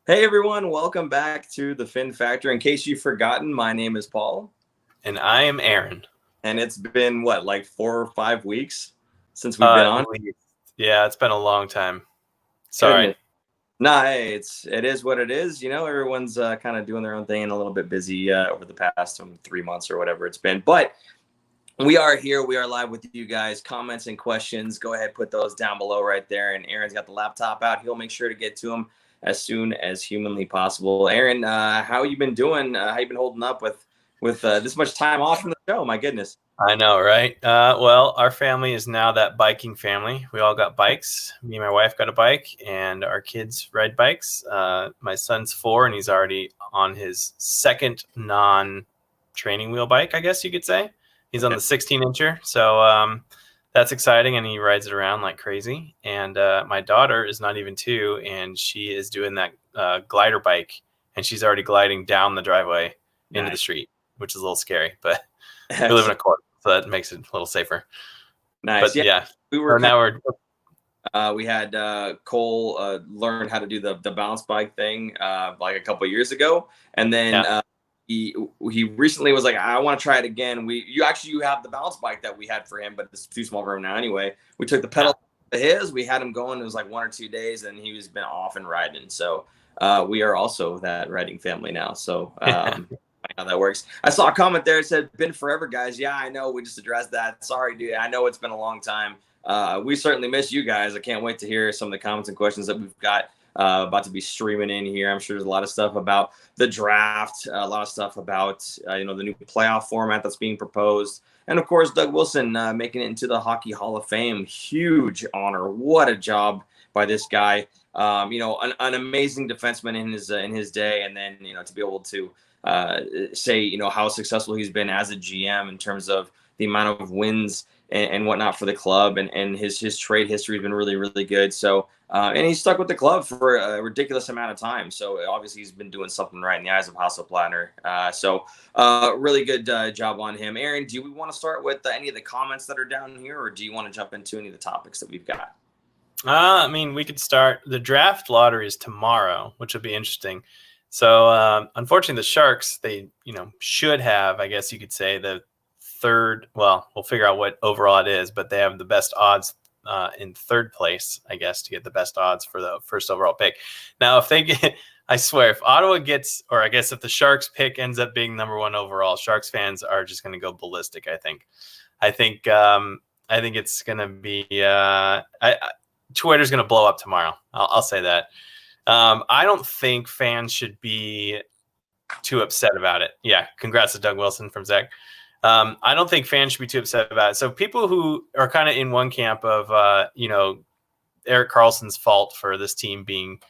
Hey everyone, welcome back to the Fin Factor. In case you've forgotten, my name is Paul. And I am Aaron. And it's been like 4 or 5 weeks since we've been on? Yeah, it's been a long time. Sorry. Goodness. Nah, hey, it is what it is. Everyone's kind of doing their own thing and a little bit busy over the past 3 months or whatever it's been. But we are here. We are live with you guys. Comments and questions, go ahead, put those down below right there. And Aaron's got the laptop out. He'll make sure to get to them as soon as humanly possible. Aaron, how you been doing? How you been holding up with this much time off from the show? My goodness. I know, right? Well, our family is now that biking family. We all got bikes. Me and my wife got a bike, and our kids ride bikes. My son's 4, and he's already on his second non-training wheel bike, I guess you could say. He's on the 16-incher, so that's exciting, and he rides it around like crazy. And my daughter is not even 2, and she is doing that glider bike, and she's already gliding down the driveway into the street, which is a little scary, but we live in a court, so that makes it a little safer. Nice. But yeah, we had Cole learn how to do the bounce bike thing like a couple years ago, and then he recently was like, I want to try it again. You have the bounce bike that we had for him, but it's too small for him now anyway. We took the pedal to his, we had him going. It was like 1 or 2 days, and he was been off and riding. So we are also that riding family now. So how that works. I saw a comment there that said, been forever, guys. Yeah, I know. We just addressed that. Sorry, dude. I know it's been a long time. We certainly miss you guys. I can't wait to hear some of the comments and questions that we've got about to be streaming in here. I'm sure there's a lot of stuff about the draft, a lot of stuff about the new playoff format that's being proposed, and of course Doug Wilson making it into the Hockey Hall of Fame. Huge honor. What a job by this guy. An amazing defenseman in his day, and then to be able to say how successful he's been as a GM in terms of the amount of wins and whatnot for the club, and his trade history has been really, really good. So and he's stuck with the club for a ridiculous amount of time. So obviously he's been doing something right in the eyes of Hasselplattner. So really good job on him. Aaron, do we want to start with any of the comments that are down here, or do you want to jump into any of the topics that we've got? I mean, we could start. The draft lottery is tomorrow, which will be interesting. So unfortunately, the Sharks, they should have, I guess you could say, the third. Well, we'll figure out what overall it is, but they have the best odds in third place, I guess, to get the best odds for the first overall pick. Now, if they get, I swear, if Ottawa gets, or I guess if the Sharks pick ends up being number 1 overall, Sharks fans are just going to go ballistic. I think it's going to be. Twitter's going to blow up tomorrow. I'll say that. I don't think fans should be too upset about it. Yeah, congrats to Doug Wilson from Zach. I don't think fans should be too upset about it. So people who are kind of in one camp of, Erik Karlsson's fault for this team being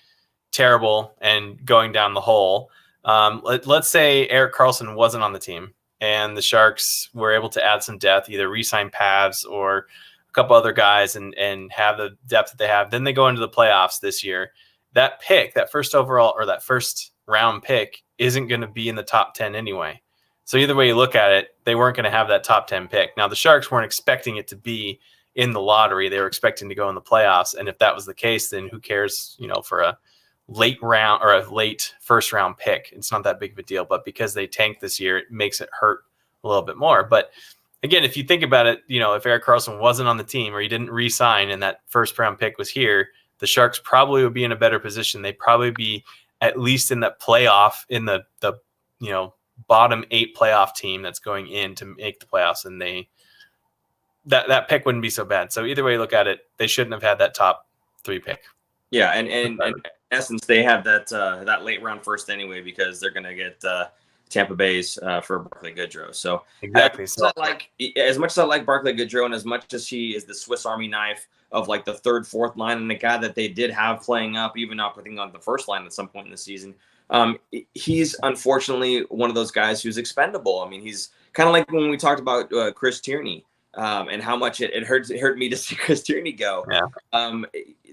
terrible and going down the hole. Let's say Erik Karlsson wasn't on the team and the Sharks were able to add some depth, either re-sign Pavs or a couple other guys and have the depth that they have. Then they go into the playoffs this year. That pick, that first overall or that first round pick, isn't going to be in the top 10 anyway. So either way you look at it, they weren't going to have that top 10 pick. Now, the Sharks weren't expecting it to be in the lottery. They were expecting to go in the playoffs. And if that was the case, then who cares, for a late round or a late first round pick? It's not that big of a deal. But because they tanked this year, it makes it hurt a little bit more. But again, if you think about it, if Erik Karlsson wasn't on the team or he didn't re-sign and that first round pick was here, the Sharks probably would be in a better position. They'd probably be at least in that playoff, in the bottom 8 playoff team that's going in to make the playoffs, and that pick wouldn't be so bad. So either way you look at it, they shouldn't have had that top 3 pick. Yeah, and in essence, they have that late round first anyway, because they're going to get Tampa Bay's for Barclay Goodrow. So exactly. As much as I like Barclay Goodrow, and as much as he is the Swiss Army knife of like the third, fourth line, and the guy that they did have playing up, even up, I think, on the first line at some point in the season, he's unfortunately one of those guys who's expendable. I mean, he's kind of like when we talked about Chris Tierney and how much it hurt me to see Chris Tierney go. Yeah.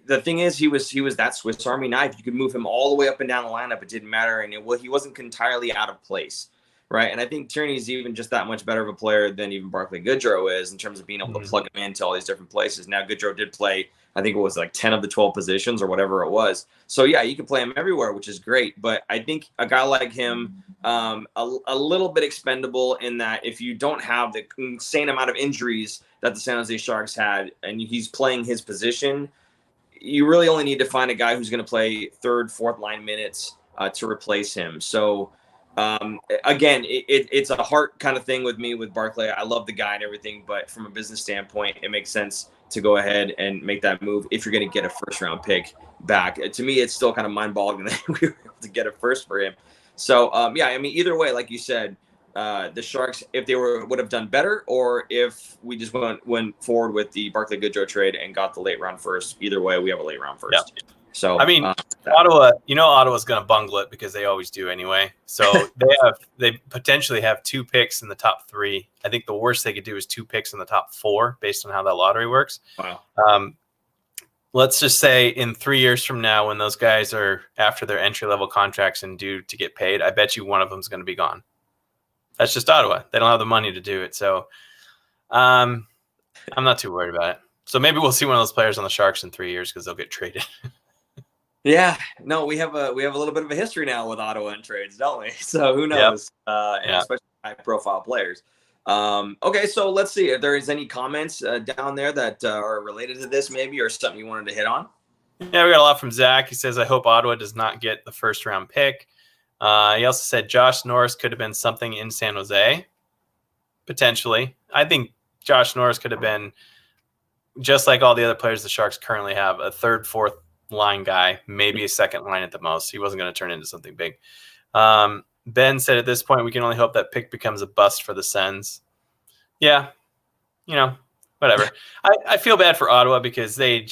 The thing is, he was that Swiss Army knife. You could move him all the way up and down the lineup. It didn't matter, and he wasn't entirely out of place. right? And I think Tierney's even just that much better of a player than even Barclay Goodrow is in terms of being able to plug him into all these different places. Now, Goodrow did play, I think it was like 10 of the 12 positions or whatever it was. So, yeah, you can play him everywhere, which is great. But I think a guy like him, a little bit expendable in that if you don't have the insane amount of injuries that the San Jose Sharks had and he's playing his position, you really only need to find a guy who's going to play third, fourth line minutes to replace him. So, again, it's a heart kind of thing with me with Barclay. I love the guy and everything, but from a business standpoint, it makes sense to go ahead and make that move if you're going to get a first round pick back. To me, it's still kind of mind boggling that we were able to get a first for him. So, yeah, I mean, either way, like you said, the Sharks, if they would have done better, or if we just went forward with the Barclay Goodrow trade and got the late round first, either way, we have a late round first. Yeah. So I mean, Ottawa's going to bungle it because they always do anyway. So they potentially have 2 picks in the top 3. I think the worst they could do is 2 picks in the top 4 based on how that lottery works. Wow. Let's just say in 3 years from now, when those guys are after their entry level contracts and due to get paid, I bet you one of them is going to be gone. That's just Ottawa. They don't have the money to do it. So I'm not too worried about it. So maybe we'll see one of those players on the Sharks in 3 years because they'll get traded. Yeah, no, we have a little bit of a history now with Ottawa and trades, don't we? So who knows? Yep. And especially high-profile players. Okay, so let's see if there is any comments down there that are related to this, maybe, or something you wanted to hit on. Yeah, we got a lot from Zach. He says, "I hope Ottawa does not get the first-round pick." He also said Josh Norris could have been something in San Jose, potentially. I think Josh Norris could have been just like all the other players the Sharks currently have, a third, fourth line guy, maybe a second line at the most. He wasn't going to turn into something big. Ben said at this point, we can only hope that pick becomes a bust for the Sens. Yeah, whatever. I feel bad for Ottawa because I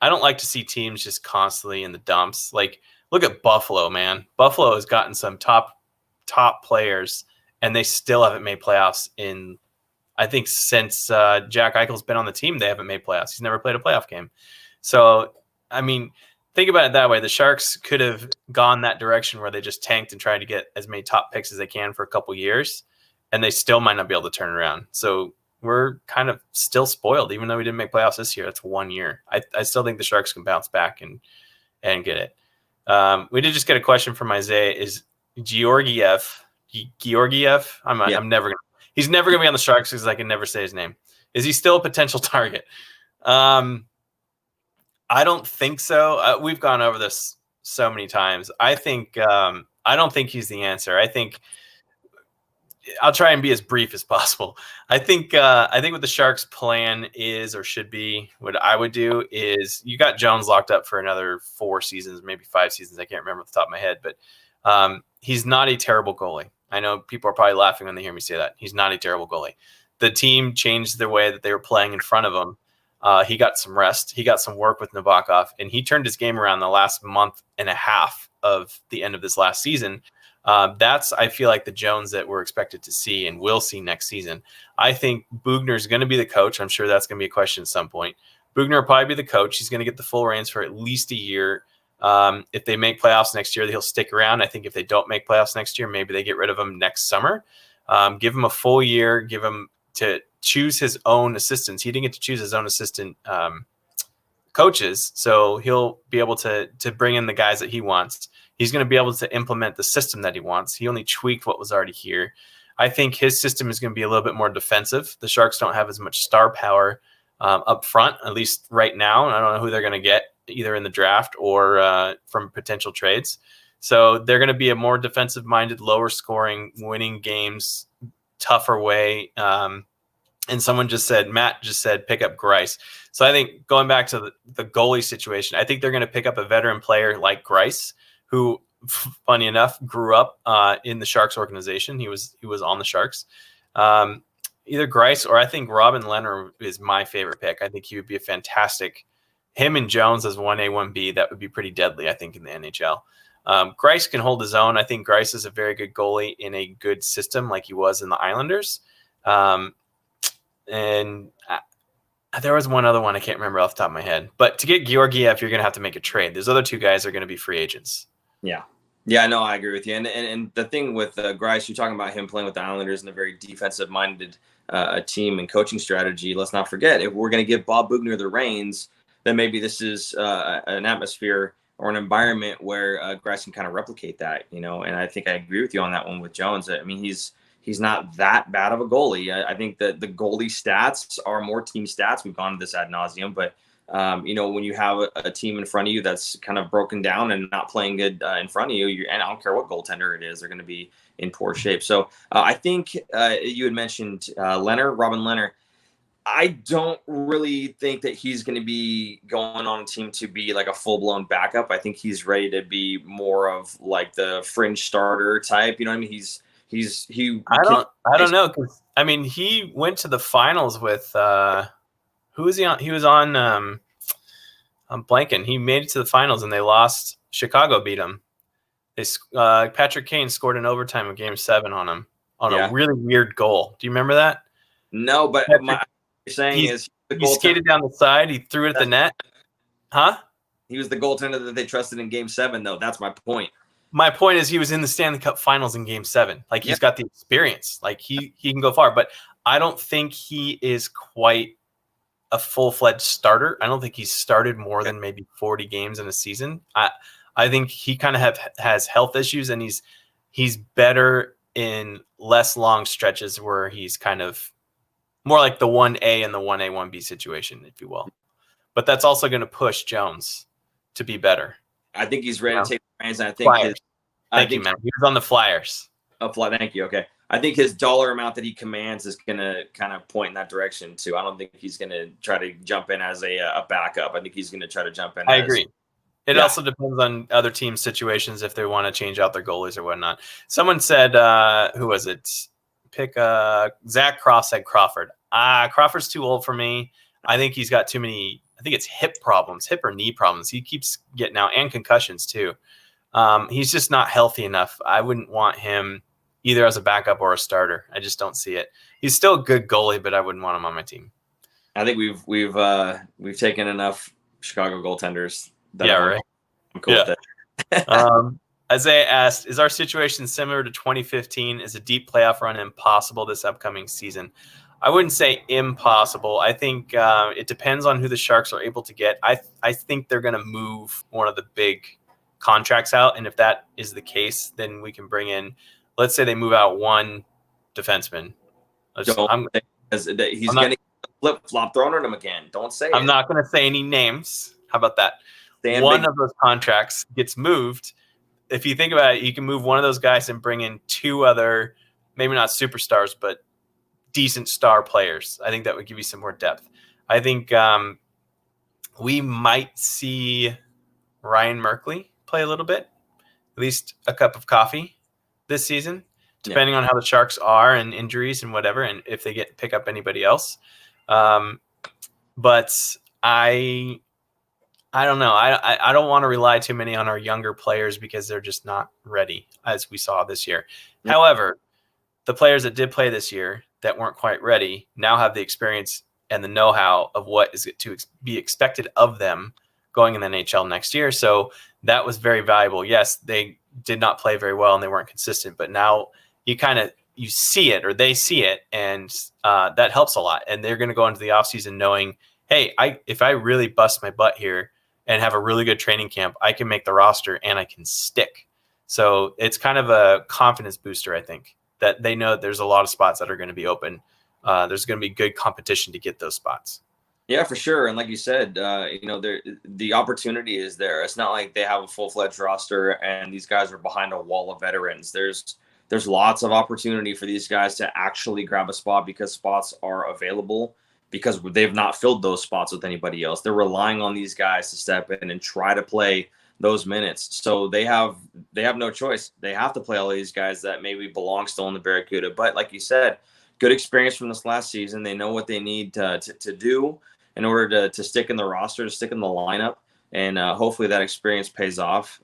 don't like to see teams just constantly in the dumps. Like, look at Buffalo, man. Buffalo has gotten some top players, and they still haven't made playoffs I think since Jack Eichel's been on the team, they haven't made playoffs. He's never played a playoff game. So, I mean, think about it that way. The Sharks could have gone that direction where they just tanked and tried to get as many top picks as they can for a couple years, and they still might not be able to turn around. So we're kind of still spoiled, even though we didn't make playoffs this year. That's 1 year. I still think the Sharks can bounce back and get it. We did just get a question from Isaiah. Is Georgiev? I'm never gonna. He's never gonna be on the Sharks because I can never say his name. Is he still a potential target? I don't think so. We've gone over this so many times. I don't think he's the answer. I think I'll try and be as brief as possible. I think what the Sharks' plan is or should be, what I would do is you got Jones locked up for another 4 seasons, maybe 5 seasons. I can't remember off the top of my head, but he's not a terrible goalie. I know people are probably laughing when they hear me say that. He's not a terrible goalie. The team changed the way that they were playing in front of him. He got some rest. He got some work with Nabokov, and he turned his game around the last month and a half of the end of this last season. That's, I feel like, the Jones that we're expected to see and will see next season. I think Bugner's going to be the coach. I'm sure that's going to be a question at some point. Bugner will probably be the coach. He's going to get the full reins for at least a year. If they make playoffs next year, he'll stick around. I think if they don't make playoffs next year, maybe they get rid of him next summer. Give him a full year. Give him to choose his own assistants. He didn't get to choose his own assistant coaches, so he'll be able to bring in the guys that he wants. He's going to be able to implement the system that he wants. He only tweaked what was already here. I think his system is going to be a little bit more defensive. The Sharks don't have as much star power up front, at least right now. I don't know who they're going to get either in the draft or from potential trades. So they're going to be a more defensive-minded, lower-scoring, winning games, tougher way. And Matt just said, pick up Greiss. So I think going back to the goalie situation, I think they're going to pick up a veteran player like Greiss, who, funny enough, grew up in the Sharks organization. He was on the Sharks. Either Greiss or I think Robin Lehner is my favorite pick. I think he would be a fantastic. Him and Jones as 1A, 1B, that would be pretty deadly, I think, in the NHL. Greiss can hold his own. I think Greiss is a very good goalie in a good system like he was in the Islanders. And there was one other one I can't remember off the top of my head. But to get Georgiev, you're going to have to make a trade. Those other 2 guys are going to be free agents. Yeah. Yeah, no, I agree with you. And the thing with Grice, you're talking about him playing with the Islanders and a very defensive-minded team and coaching strategy. Let's not forget, if we're going to give Bob Bugner the reins, then maybe this is an atmosphere or an environment where Grice can kind of replicate that, And I think I agree with you on that one with Jones. I mean, he's not that bad of a goalie. I think that the goalie stats are more team stats. We've gone to this ad nauseum, but when you have a team in front of you that's kind of broken down and not playing good in front of you, and I don't care what goaltender it is, they're going to be in poor shape. So I think you had mentioned Robin Leonard. I don't really think that he's going to be going on a team to be like a full-blown backup. I think he's ready to be more of like the fringe starter type. You know what I mean? I don't know, because I mean, he went to the finals with who was he on? He was on I'm blanking. He made it to the finals and they lost. Chicago beat him. Patrick Kane scored in overtime of Game 7 on him on a really weird goal. Do you remember that? No, but what you're saying is he skated down the side. He threw it at the net. Huh? He was the goaltender that they trusted in Game 7, though. That's my point. My point is he was in the Stanley Cup Finals in Game 7. Like, he's got the experience. Like, he can go far. But I don't think he is quite a full-fledged starter. I don't think he's started more than maybe 40 games in a season. I think he kind of has health issues, and he's better in less long stretches where he's kind of more like the 1A and the 1A, 1B situation, if you will. But that's also going to push Jones to be better. I think he's ready to take the reins. I think Thank you, man. He was on the Flyers. Thank you. Okay. I think his dollar amount that he commands is going to kind of point in that direction too. I don't think he's going to try to jump in as a backup. I think he's going to try to jump in. I agree. It also depends on other teams' situations if they want to change out their goalies or whatnot. Someone said, who was it? Pick Zach Croft said Crawford. Crawford's too old for me. I think he's got too many. I think it's hip or knee problems. He keeps getting out, and concussions too. He's just not healthy enough. I wouldn't want him either as a backup or a starter. I just don't see it. He's still a good goalie, but I wouldn't want him on my team. I think we've taken enough Chicago goaltenders. Right. I'm cool with it. Isaiah asked, is our situation similar to 2015? Is a deep playoff run impossible this upcoming season? I wouldn't say impossible. I think it depends on who the Sharks are able to get. I think they're going to move one of the big contracts out, and if that is the case, then we can bring in, let's say they move out one defenseman. He's getting flip-flop thrown at him again. Don't say I'm not going to say any names. How about that? One of those contracts gets moved. If you think about it, you can move one of those guys and bring in two other, maybe not superstars, but decent star players. I think that would give you some more depth. I think we might see Ryan Merkley play a little bit, at least a cup of coffee this season, depending on how the Sharks are and injuries and whatever, and if they pick up anybody else. But I don't know. I don't want to rely too many on our younger players because they're just not ready, as we saw this year. Yeah. However, the players that did play this year that weren't quite ready now have the experience and the know-how of what is to be expected of them going in the NHL next year. So that was very valuable. Yes, they did not play very well and they weren't consistent, but now you see it, or they see it, and that helps a lot. And they're going to go into the offseason knowing, hey, if I really bust my butt here and have a really good training camp, I can make the roster and I can stick. So it's kind of a confidence booster, I think, that they know there's a lot of spots that are going to be open. There's going to be good competition to get those spots. Yeah, for sure. And like you said, the opportunity is there. It's not like they have a full-fledged roster and these guys are behind a wall of veterans. There's lots of opportunity for these guys to actually grab a spot because spots are available, because they've not filled those spots with anybody else. They're relying on these guys to step in and try to play those minutes. So they have no choice. They have to play all these guys that maybe belong still in the Barracuda. But like you said, good experience from this last season. They know what they need to do in order to stick in the roster, to stick in the lineup. And hopefully that experience pays off.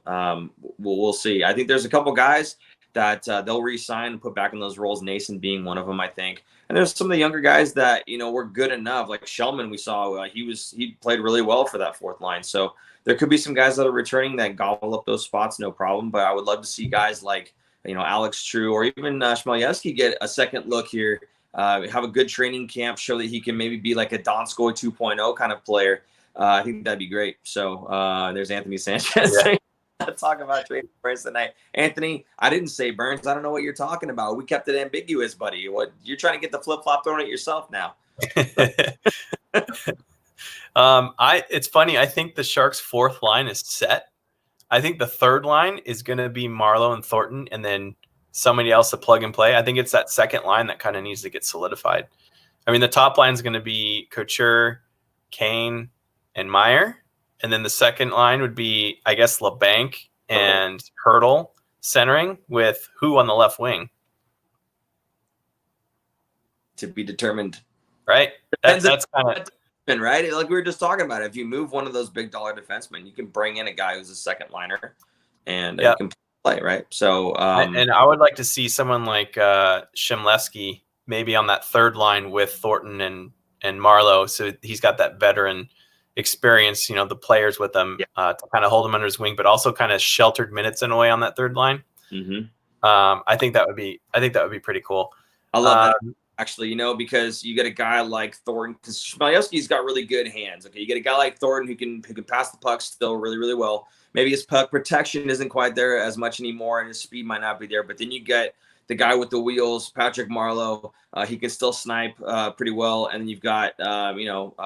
We'll see. I think there's a couple guys that they'll re-sign and put back in those roles, Nason being one of them, I think. And there's some of the younger guys that, were good enough. Like Shellman, we saw he played really well for that fourth line. So there could be some guys that are returning that gobble up those spots, no problem. But I would love to see guys like, Alex True or even Chmielewski get a second look here, have a good training camp, show that he can maybe be like a Donskoy 2.0 kind of player. I think that'd be great. So there's Anthony Sanchez. Yeah. Talk about trading Burns tonight. Anthony, I didn't say Burns. I don't know what you're talking about. We kept it ambiguous, buddy. What you're trying to get the flip-flop thrown at yourself now. It's funny. I think the Sharks' fourth line is set. I think the third line is going to be Marleau and Thornton, and then somebody else to plug and play. I think it's that second line that kind of needs to get solidified. I mean, the top line is going to be Couture, Kane, and Meyer. And then the second line would be, I guess, LeBanc and Hurdle centering with who on the left wing? To be determined. Right? That's kind of... Right? Like we were just talking about, if you move one of those big dollar defensemen, you can bring in a guy who's a second liner and you can play, right? So and I would like to see someone like Chmielewski maybe on that third line with Thornton and Marleau, so he's got that veteran experience, the players with him to kind of hold him under his wing, but also kind of sheltered minutes in a way on that third line. Mm-hmm. I think that would be pretty cool. I love that. Actually, because you get a guy like Thornton, because Chmielewski's got really good hands. Okay, you get a guy like Thornton who can pass the puck still really, really well. Maybe his puck protection isn't quite there as much anymore, and his speed might not be there. But then you get the guy with the wheels, Patrick Marleau. He can still snipe pretty well, and then you've got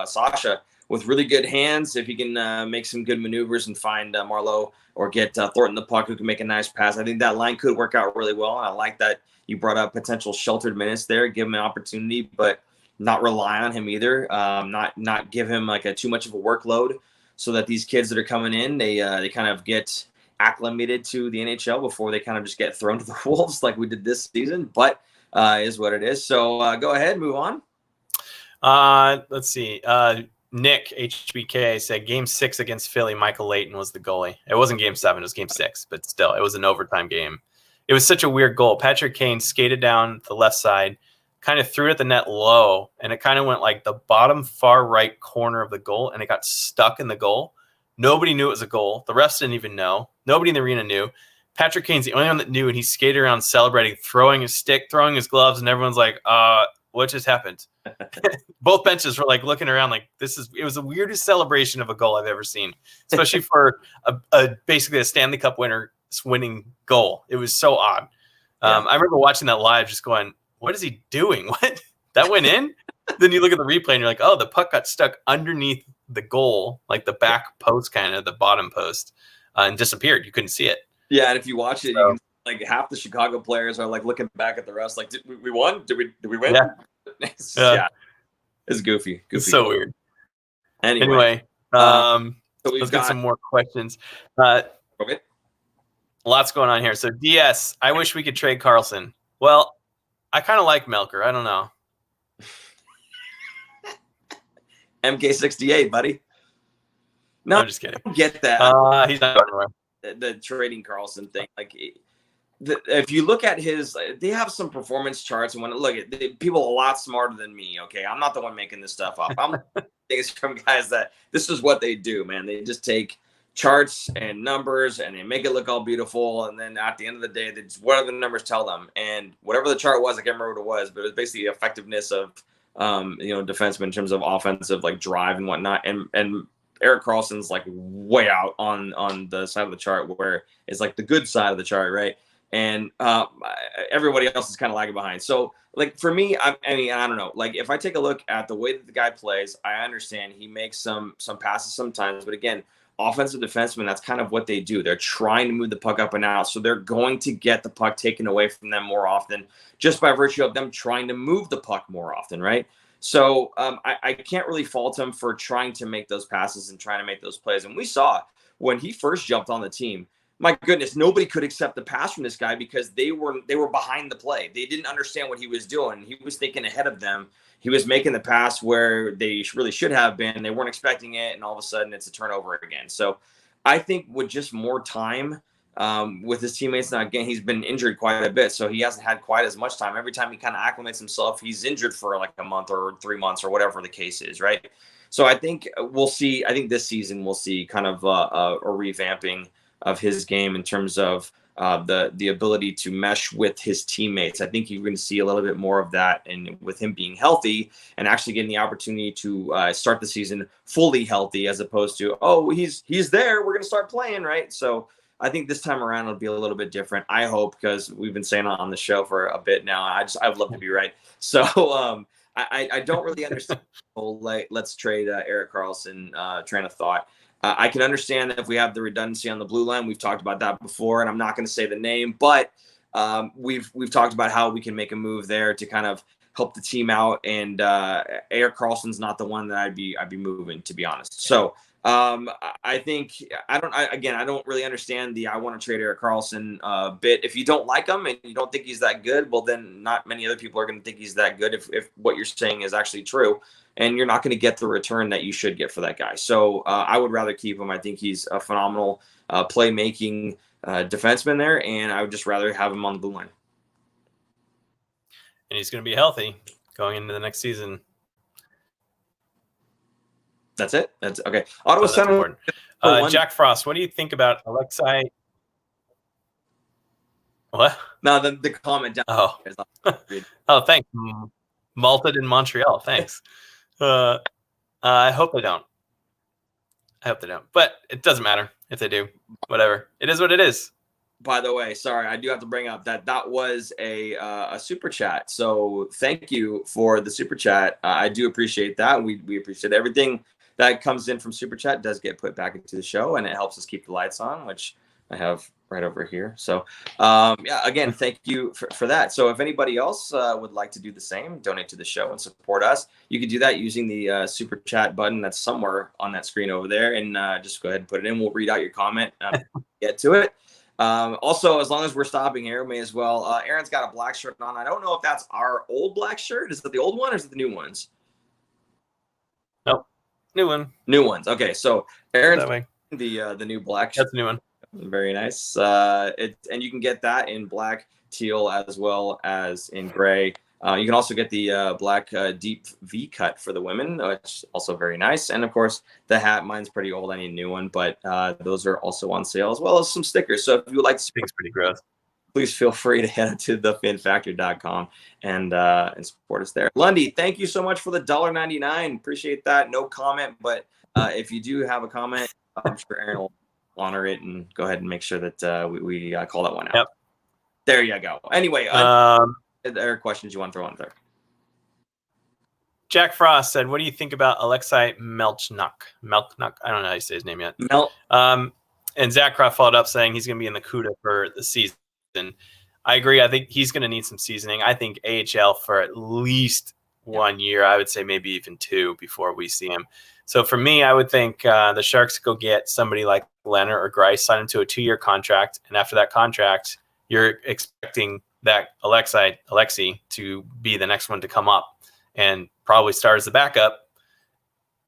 Sasha with really good hands. If he can make some good maneuvers and find Marleau or get Thornton the puck who can make a nice pass, I think that line could work out really well. And I like that you brought up potential sheltered minutes there, give him an opportunity, but not rely on him either. Not give him like too much of a workload, so that these kids that are coming in, they kind of get acclimated to the NHL before they kind of just get thrown to the wolves like we did this season. But is what it is. So go ahead, move on. Let's see. Nick HBK said Game 6 against Philly, Michael Layton was the goalie. It wasn't Game 7, it was Game 6, but still, it was an overtime game. It was such a weird goal. Patrick Kane skated down the left side, kind of threw it at the net low, and it kind of went like the bottom far right corner of the goal, and it got stuck in the goal. Nobody knew it was a goal. The refs didn't even know. Nobody in the arena knew. Patrick Kane's the only one that knew, and he skated around celebrating, throwing his stick, throwing his gloves, and everyone's like, what just happened? Both benches were like looking around like it was the weirdest celebration of a goal I've ever seen, especially for basically a Stanley Cup winning goal. It was so odd. I remember watching that live just going, what is he doing? What? That went in? Then you look at the replay and you're like, oh, the puck got stuck underneath the goal, like the back post, kind of the bottom post, and disappeared. You couldn't see it. Yeah, and if you watch it, you can, like half the Chicago players are like looking back at the refs, like, did we won? Did we win? Yeah. It's goofy. It's so weird. Anyway, so let's get some more questions. Okay. Lots going on here. So DS, I wish we could trade Karlsson. Well, I kind of like Melker. I don't know. MK68, buddy. No, I'm just kidding. I don't get that. He's not going anywhere. The trading Karlsson thing, like if you look at his, they have some performance charts, and when look at people a lot smarter than me. Okay, I'm not the one making this stuff up. I'm things from guys that this is what they do, man. They just take charts and numbers and they make it look all beautiful, and then at the end of the day, what do the numbers tell them? And whatever the chart was, I can't remember what it was, but it was basically the effectiveness of defensemen in terms of offensive like drive and whatnot. And Erik Karlsson's like way out on the side of the chart where it's like the good side of the chart, right? And everybody else is kind of lagging behind. So like for me, I mean, I don't know. Like if I take a look at the way that the guy plays, I understand he makes some passes sometimes, but again, offensive defensemen, that's kind of what they do. They're trying to move the puck up and out, so they're going to get the puck taken away from them more often just by virtue of them trying to move the puck more often, right? So I can't really fault him for trying to make those passes and trying to make those plays. And we saw when he first jumped on the team, my goodness, nobody could accept the pass from this guy because they were behind the play. They didn't understand what he was doing. He was thinking ahead of them. He was making the pass where they really should have been. They weren't expecting it, and all of a sudden it's a turnover again. So I think with just more time, with his teammates. Now, again, he's been injured quite a bit, so he hasn't had quite as much time. Every time he kind of acclimates himself, he's injured for like a month or 3 months or whatever the case is, right? So I think we'll see. I think this season we'll see kind of a revamping of his game in terms of the ability to mesh with his teammates. I think you're going to see a little bit more of that, and with him being healthy and actually getting the opportunity to start the season fully healthy, as opposed to, oh, he's there, we're going to start playing, right? So I think this time around it'll be a little bit different. I hope, because we've been saying on the show for a bit now. I'd love to be right. So I don't really understand the whole, like, let's trade Erik Karlsson train of thought. I can understand that if we have the redundancy on the blue line. We've talked about that before, and I'm not going to say the name, but we've talked about how we can make a move there to kind of help the team out. And Erik Karlsson's not the one that I'd be moving, to be honest. So I think I don't really understand the I want to trade Erik Karlsson bit. If you don't like him and you don't think he's that good, well, then not many other people are going to think he's that good if what you're saying is actually true. And you're not going to get the return that you should get for that guy. So I would rather keep him. I think he's a phenomenal playmaking defenseman there, and I would just rather have him on the blue line. And he's going to be healthy going into the next season. That's it. That's okay. Ottawa Center. Jack Frost, what do you think about Alexei? What? No, the comment down. Oh, oh, thanks. Malted in Montreal. Thanks. I hope they don't. But it doesn't matter if they do. Whatever. It is what it is. By the way, sorry, I do have to bring up that was a super chat. So thank you for the super chat. I do appreciate that. We appreciate everything that comes in from super chat. Does get put back into the show, and it helps us keep the lights on, which I have right over here. So yeah, again, thank you for that. So if anybody else would like to do the same, donate to the show and support us, you can do that using the super chat button that's somewhere on that screen over there, and just go ahead and put it in. We'll read out your comment, get to it. Also, as long as we're stopping here, may as well. Aaron's got a black shirt on. I don't know if that's our old black shirt. Is it the old one or is it the new ones? Nope. New one. New ones. Okay, so Aaron's the new black shirt. That's the new one. Very nice. And you can get that in black, teal, as well as in gray. You can also get the black deep V cut for the women, which is also very nice. And of course, the hat. Mine's pretty old. I need a new one, but those are also on sale, as well as some stickers. So if you would like to, it's pretty gross. Please feel free to head to thefinfactor.com and support us there. Lundy, thank you so much for the $1.99. Appreciate that. No comment, but if you do have a comment, I'm sure Aaron will honor it and go ahead and make sure that we call that one out. Yep. There you go. Anyway, there are questions you want to throw on there? Jack Frost said, "What do you think about Alexei Melchuk? Melchuk, I don't know how you say his name yet." And Zach Croft followed up saying he's going to be in the CUDA for the season. I agree. I think he's going to need some seasoning. I think AHL for at least 1 year. I would say maybe even 2 before we see him. So for me, I would think the Sharks go get somebody like Leonard or Grice, sign him to a 2-year contract, and after that contract, you're expecting that Alexei to be the next one to come up and probably start as the backup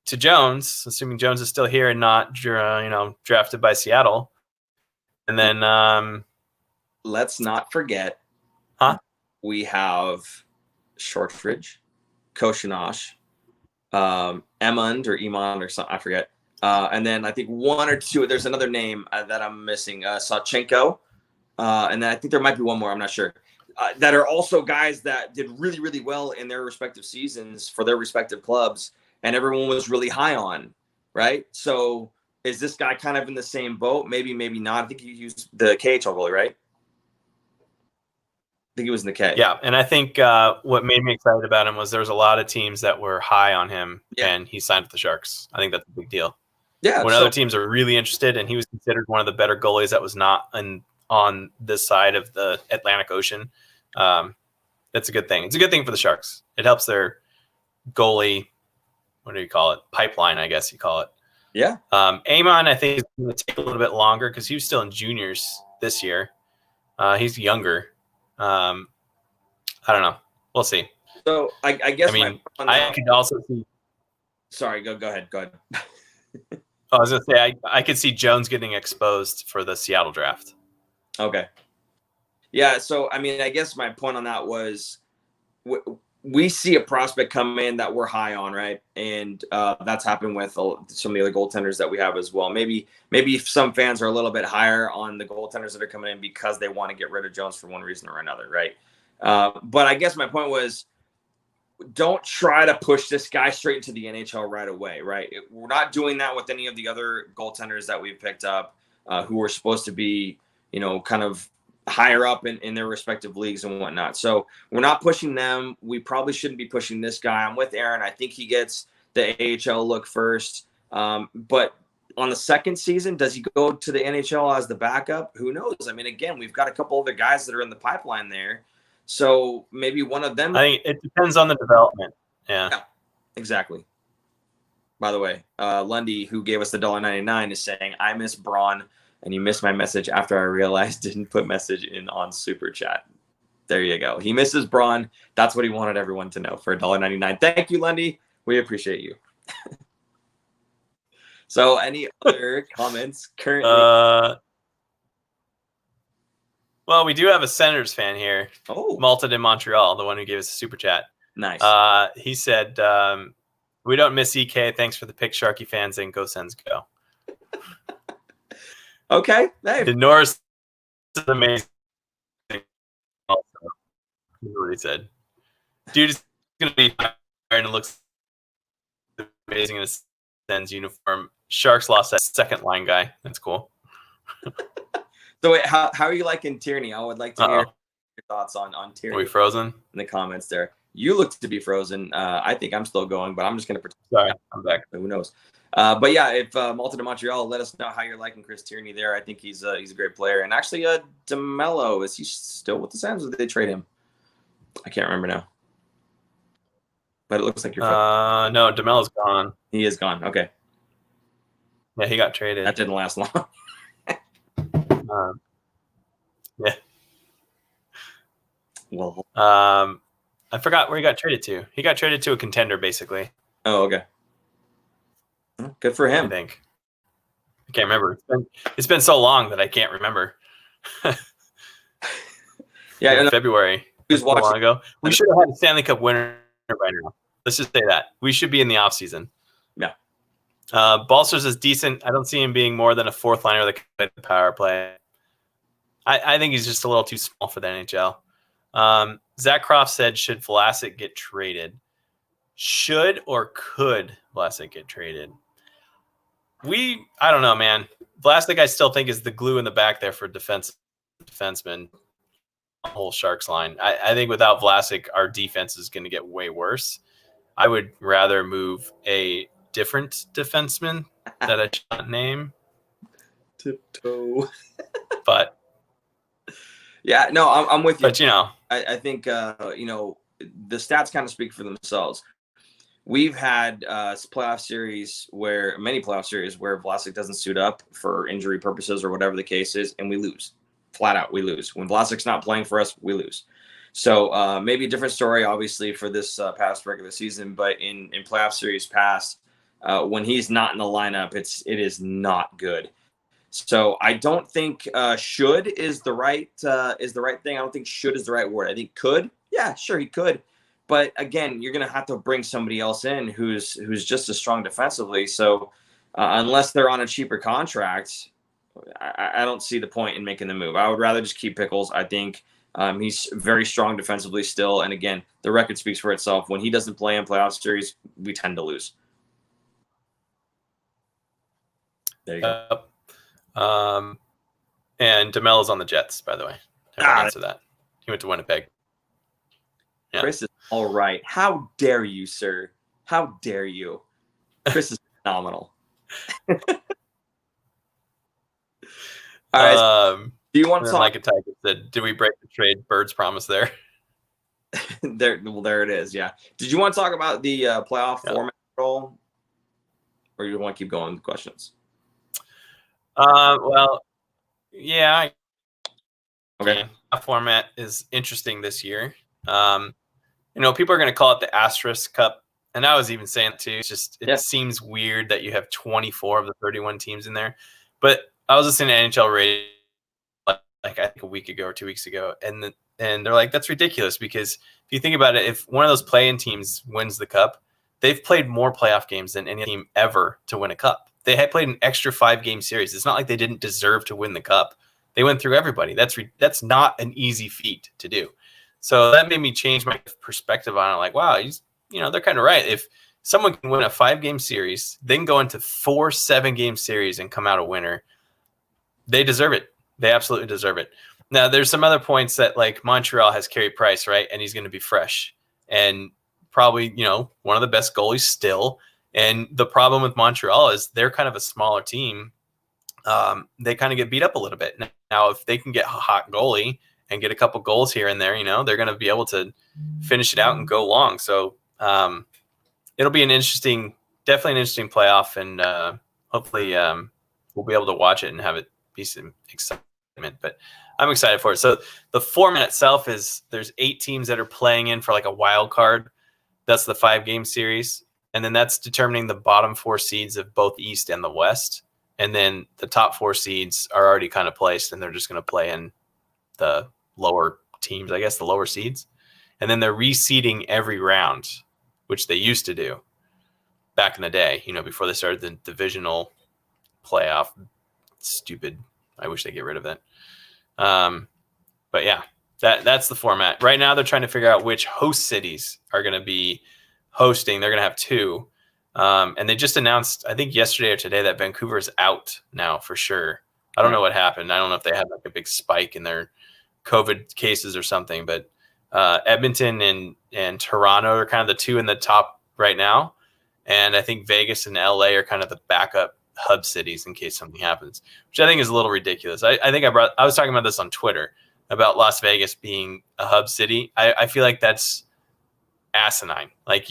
to Jones, assuming Jones is still here and not drafted by Seattle. And then let's not forget, we have Shortridge, Koshinosh, Emond or something, I forget. And then I think 1 or 2, there's another name that I'm missing, Sachenko. And then I think there might be one more, I'm not sure, that are also guys that did really, really well in their respective seasons for their respective clubs, and everyone was really high on, right? So is this guy kind of in the same boat? Maybe, maybe not. I think he used the KHL goalie, right? I think he was in the K. Yeah, and I think what made me excited about him was there was a lot of teams that were high on him, and he signed with the Sharks. I think that's a big deal. Yeah. When other teams are really interested, and he was considered one of the better goalies that was not on this side of the Atlantic Ocean, that's a good thing. It's a good thing for the Sharks. It helps their goalie, what do you call it? Pipeline, I guess you call it. Yeah. Amon, I think, is going to take a little bit longer because he was still in juniors this year. He's younger. I don't know. We'll see. So I guess I could also see. Sorry, go ahead. I was going to say I could see Jones getting exposed for the Seattle draft. Okay. Yeah. So, I mean, I guess my point on that was we see a prospect come in that we're high on, right? And that's happened with some of the other goaltenders that we have as well. Maybe some fans are a little bit higher on the goaltenders that are coming in because they want to get rid of Jones for one reason or another, right? But I guess my point was, don't try to push this guy straight into the NHL right away, right? We're not doing that with any of the other goaltenders that we've picked up who are supposed to be, kind of higher up in their respective leagues and whatnot. So we're not pushing them. We probably shouldn't be pushing this guy. I'm with Aaron. I think he gets the AHL look first. But on the second season, does he go to the NHL as the backup? Who knows? I mean, again, we've got a couple other guys that are in the pipeline there. So maybe one of them. I think it depends on the development. Yeah, exactly. By the way, Lundy, who gave us the $1.99, is saying, I miss Braun, and you missed my message after I realized didn't put message in on Super Chat. There you go. He misses Braun. That's what he wanted everyone to know for $1.99. Thank you, Lundy. We appreciate you. So any other comments currently? Well, we do have a Senators fan here. Oh. Malta in Montreal, the one who gave us a super chat. Nice. He said, we don't miss EK. Thanks for the pick, Sharky fans, and go Sens go. Okay. Hey. The Norris is amazing. Also, what he said. Dude is going to be fine, and it looks amazing in a Sens uniform. Sharks lost that second line guy. That's cool. So wait, how are you liking Tierney? I would like to hear your thoughts on Tierney. Are we frozen? In the comments there. You look to be frozen. I think I'm still going, but I'm just going to pretend. Sorry, I'm back. Who knows? But yeah, if Malta de Montreal, let us know how you're liking Chris Tierney there. I think he's a great player. And actually, DeMello, is he still with the Sens or did they trade him? I can't remember now. But it looks like you're frozen. No, DeMello's gone. He is gone. Okay. Yeah, he got traded. That didn't last long. Yeah. Well, I forgot where he got traded to. He got traded to a contender, basically. Oh, okay. Good for him. I think. I can't remember. It's been so long that I can't remember. Yeah, in February. He was watching. So long ago. We should have had a Stanley Cup winner by now. Let's just say that. We should be in the off season. Yeah. Balcers is decent. I don't see him being more than a fourth liner that can play the power play. I think he's just a little too small for the NHL. Zach Croft said, should Vlasic get traded? Should or could Vlasic get traded? I don't know, man. Vlasic, I still think, is the glue in the back there for defensemen. The whole Sharks line. I think without Vlasic, our defense is going to get way worse. I would rather move a different defenseman that I can't name. Tiptoe. But yeah, no, I'm with you. But I think the stats kind of speak for themselves. We've had many playoff series where Vlasic doesn't suit up for injury purposes or whatever the case is, and we lose. Flat out, we lose. When Vlasic's not playing for us, we lose. So maybe a different story, obviously, for this past regular season, but in playoff series past, when he's not in the lineup, it is not good. So I don't think should is the right thing. I don't think should is the right word. I think could. Yeah, sure, he could. But again, you're going to have to bring somebody else in who's just as strong defensively. So unless they're on a cheaper contract, I don't see the point in making the move. I would rather just keep Pickles. I think he's very strong defensively still. And again, the record speaks for itself. When he doesn't play in playoff series, we tend to lose. There you go. And DeMello's on the Jets, by the way. I answer that. He went to Winnipeg. Yeah. Chris is all right. How dare you, sir? How dare you? Chris is phenomenal. All right. Do you want to talk? Mike Attack said, "Did we break the trade Birds promise there?" There it is. Yeah. Did you want to talk about the playoff format role, or you want to keep going with questions? Well, yeah. Okay. Format is interesting this year. People are going to call it the Asterisk Cup, and I was even saying it too. It's just it seems weird that you have 24 of the 31 teams in there. But I was listening to NHL radio, like like I think a week ago or 2 weeks ago, and they're like, that's ridiculous because if you think about it, if one of those play-in teams wins the cup, they've played more playoff games than any team ever to win a cup. They had played an extra 5-game series. It's not like they didn't deserve to win the cup. They went through everybody. That's not an easy feat to do. So that made me change my perspective on it. Like, wow, they're kind of right. If someone can win a 5-game series, then go into 4 7-game series and come out a winner, they deserve it. They absolutely deserve it. Now, there's some other points that, like, Montreal has Carey Price, right? And he's going to be fresh and probably, one of the best goalies still. And the problem with Montreal is they're kind of a smaller team. They kind of get beat up a little bit. Now, if they can get a hot goalie and get a couple goals here and there, they're going to be able to finish it out and go long. So it'll be definitely an interesting playoff. And hopefully we'll be able to watch it and have it be some excitement. But I'm excited for it. So the format itself is there's 8 teams that are playing in for like a wild card. That's the 5-game series. And then that's determining the bottom 4 seeds of both East and the West. And then the top 4 seeds are already kind of placed, and they're just going to play in the lower teams, I guess, the lower seeds. And then they're reseeding every round, which they used to do back in the day, before they started the divisional playoff. Stupid. I wish they get rid of that. But yeah, that's the format. Right now, they're trying to figure out which host cities are going to be hosting. They're going to have 2. And they just announced, I think yesterday or today, that Vancouver is out now for sure. I don't know what happened. I don't know if they had like a big spike in their COVID cases or something, but Edmonton and Toronto are kind of the 2 in the top right now. And I think Vegas and LA are kind of the backup hub cities in case something happens, which I think is a little ridiculous. I think I was talking about this on Twitter about Las Vegas being a hub city. I feel like that's asinine. Like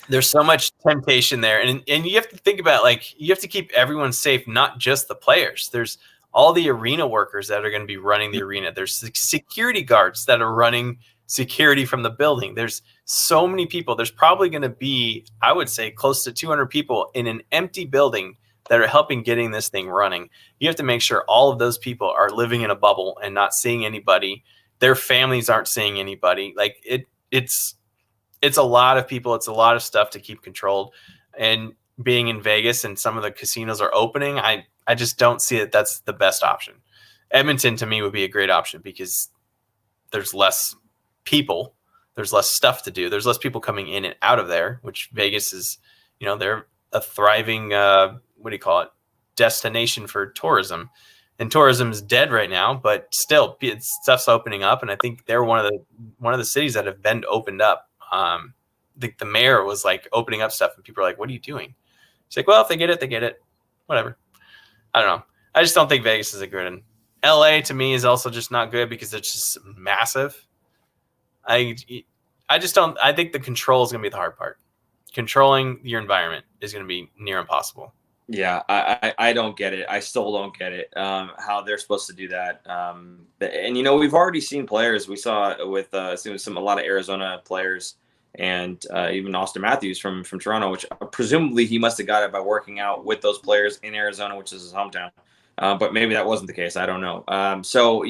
there's so much temptation there. And you have to think about, like, you have to keep everyone safe, not just the players. There's all the arena workers that are going to be running the arena. There's security guards that are running security from the building. There's so many people. There's probably going to be, I would say, close to 200 people in an empty building that are helping getting this thing running. You have to make sure all of those people are living in a bubble and not seeing anybody. Their families aren't seeing anybody. Like it's a lot of people. It's a lot of stuff to keep controlled. And being in Vegas and some of the casinos are opening, I just don't see that that's the best option. Edmonton to me would be a great option because there's less people, there's less stuff to do, there's less people coming in and out of there, which Vegas is, they're a thriving, destination for tourism. And tourism is dead right now, but still stuff's opening up. And I think they're one of the cities that have been opened up. The mayor was like opening up stuff and people are like, what are you doing? It's like, well, if they get it, they get it. Whatever. I don't know. I just don't think Vegas is a good one. LA to me is also just not good because it's just massive. I think the control is going to be the hard part. Controlling your environment is going to be near impossible. Yeah, I don't get it. I still don't get it, how they're supposed to do that. And, we've already seen players. We saw it with a lot of Arizona players and even Austin Matthews from Toronto, which presumably he must have got it by working out with those players in Arizona, which is his hometown. But maybe that wasn't the case. I don't know. So,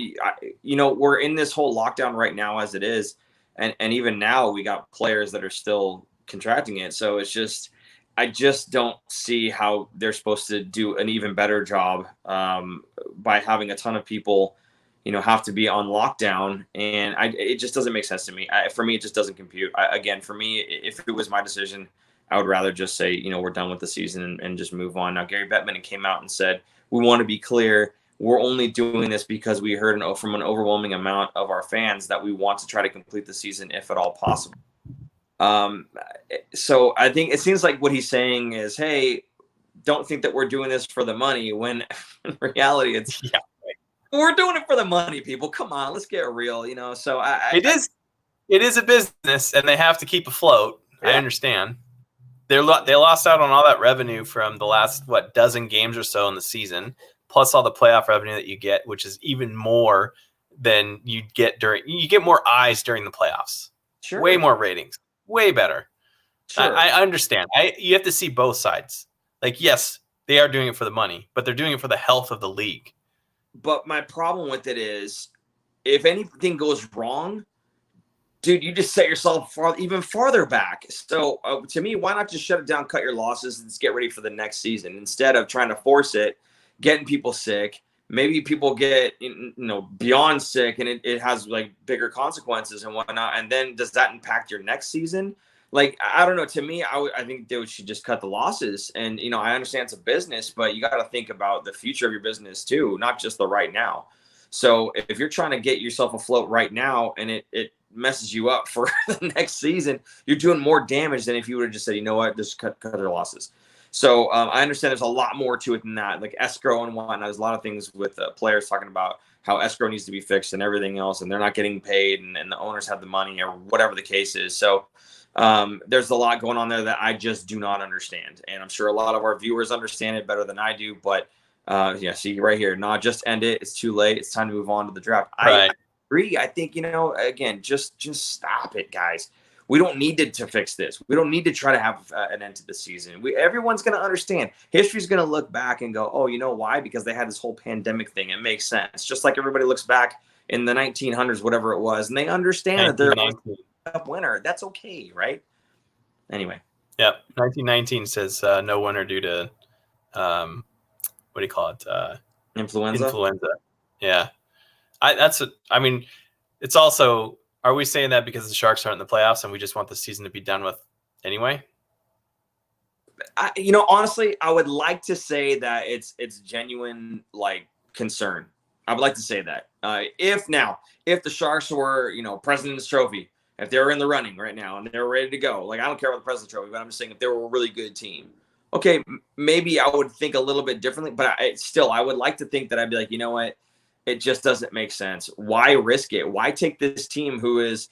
we're in this whole lockdown right now as it is. And even now we got players that are still contracting it. So it's just, I just don't see how they're supposed to do an even better job by having a ton of people, have to be on lockdown. And it just doesn't make sense to me. For me, it just doesn't compute. For me, if it was my decision, I would rather just say, we're done with the season and just move on. Now, Gary Bettman came out and said, we want to be clear. We're only doing this because we heard from an overwhelming amount of our fans that we want to try to complete the season if at all possible. So I think it seems like what he's saying is, hey, don't think that we're doing this for the money, when in reality it's we're doing it for the money, people. Come on, let's get real, So it is a business and they have to keep afloat. Yeah. I understand. They lost out on all that revenue from the last dozen games or so in the season, plus all the playoff revenue that you get, which is even more than you get more eyes during the playoffs. Sure. Way more ratings. Way better. Sure. I understand. You have to see both sides. Like, yes, they are doing it for the money, but they're doing it for the health of the league. But my problem with it is, if anything goes wrong, dude, you just set yourself even farther back. So to me, why not just shut it down, cut your losses, and just get ready for the next season instead of trying to force it, getting people sick. Maybe people get beyond sick, and it has like bigger consequences and whatnot. And then does that impact your next season? Like, I don't know. To me, I think they should just cut the losses. And I understand it's a business, but you got to think about the future of your business too, not just the right now. So if you're trying to get yourself afloat right now, and it messes you up for the next season, you're doing more damage than if you would have just said, you know what, just cut their losses. So I understand there's a lot more to it than that, like escrow and whatnot. There's a lot of things with players talking about how escrow needs to be fixed and everything else, and they're not getting paid, and the owners have the money or whatever the case is. So there's a lot going on there that I just do not understand, and I'm sure a lot of our viewers understand it better than I do. But yeah, see right here, just end it. It's too late. It's time to move on to the draft. Right. I agree. I think, again, just stop it, guys. We don't need to fix this. We don't need to try to have an end to the season. Everyone's going to understand. History's going to look back and go, oh, you know why? Because they had this whole pandemic thing. It makes sense. Just like everybody looks back in the 1900s, whatever it was, and they understand that they're a winner. That's okay, right? Anyway. Yeah, 1919 says no winner due to what do you call it? Influenza. Yeah. It's also, are we saying that because the Sharks aren't in the playoffs and we just want the season to be done with anyway? Honestly, I would like to say that it's genuine, like, concern. I would like to say that. If the Sharks were, President's Trophy, if they were in the running right now and they were ready to go, like, I don't care about the President's Trophy, but I'm just saying if they were a really good team, okay, maybe I would think a little bit differently, but I would like to think that I'd be like, you know what? It just doesn't make sense. Why risk it? Why take this team who is,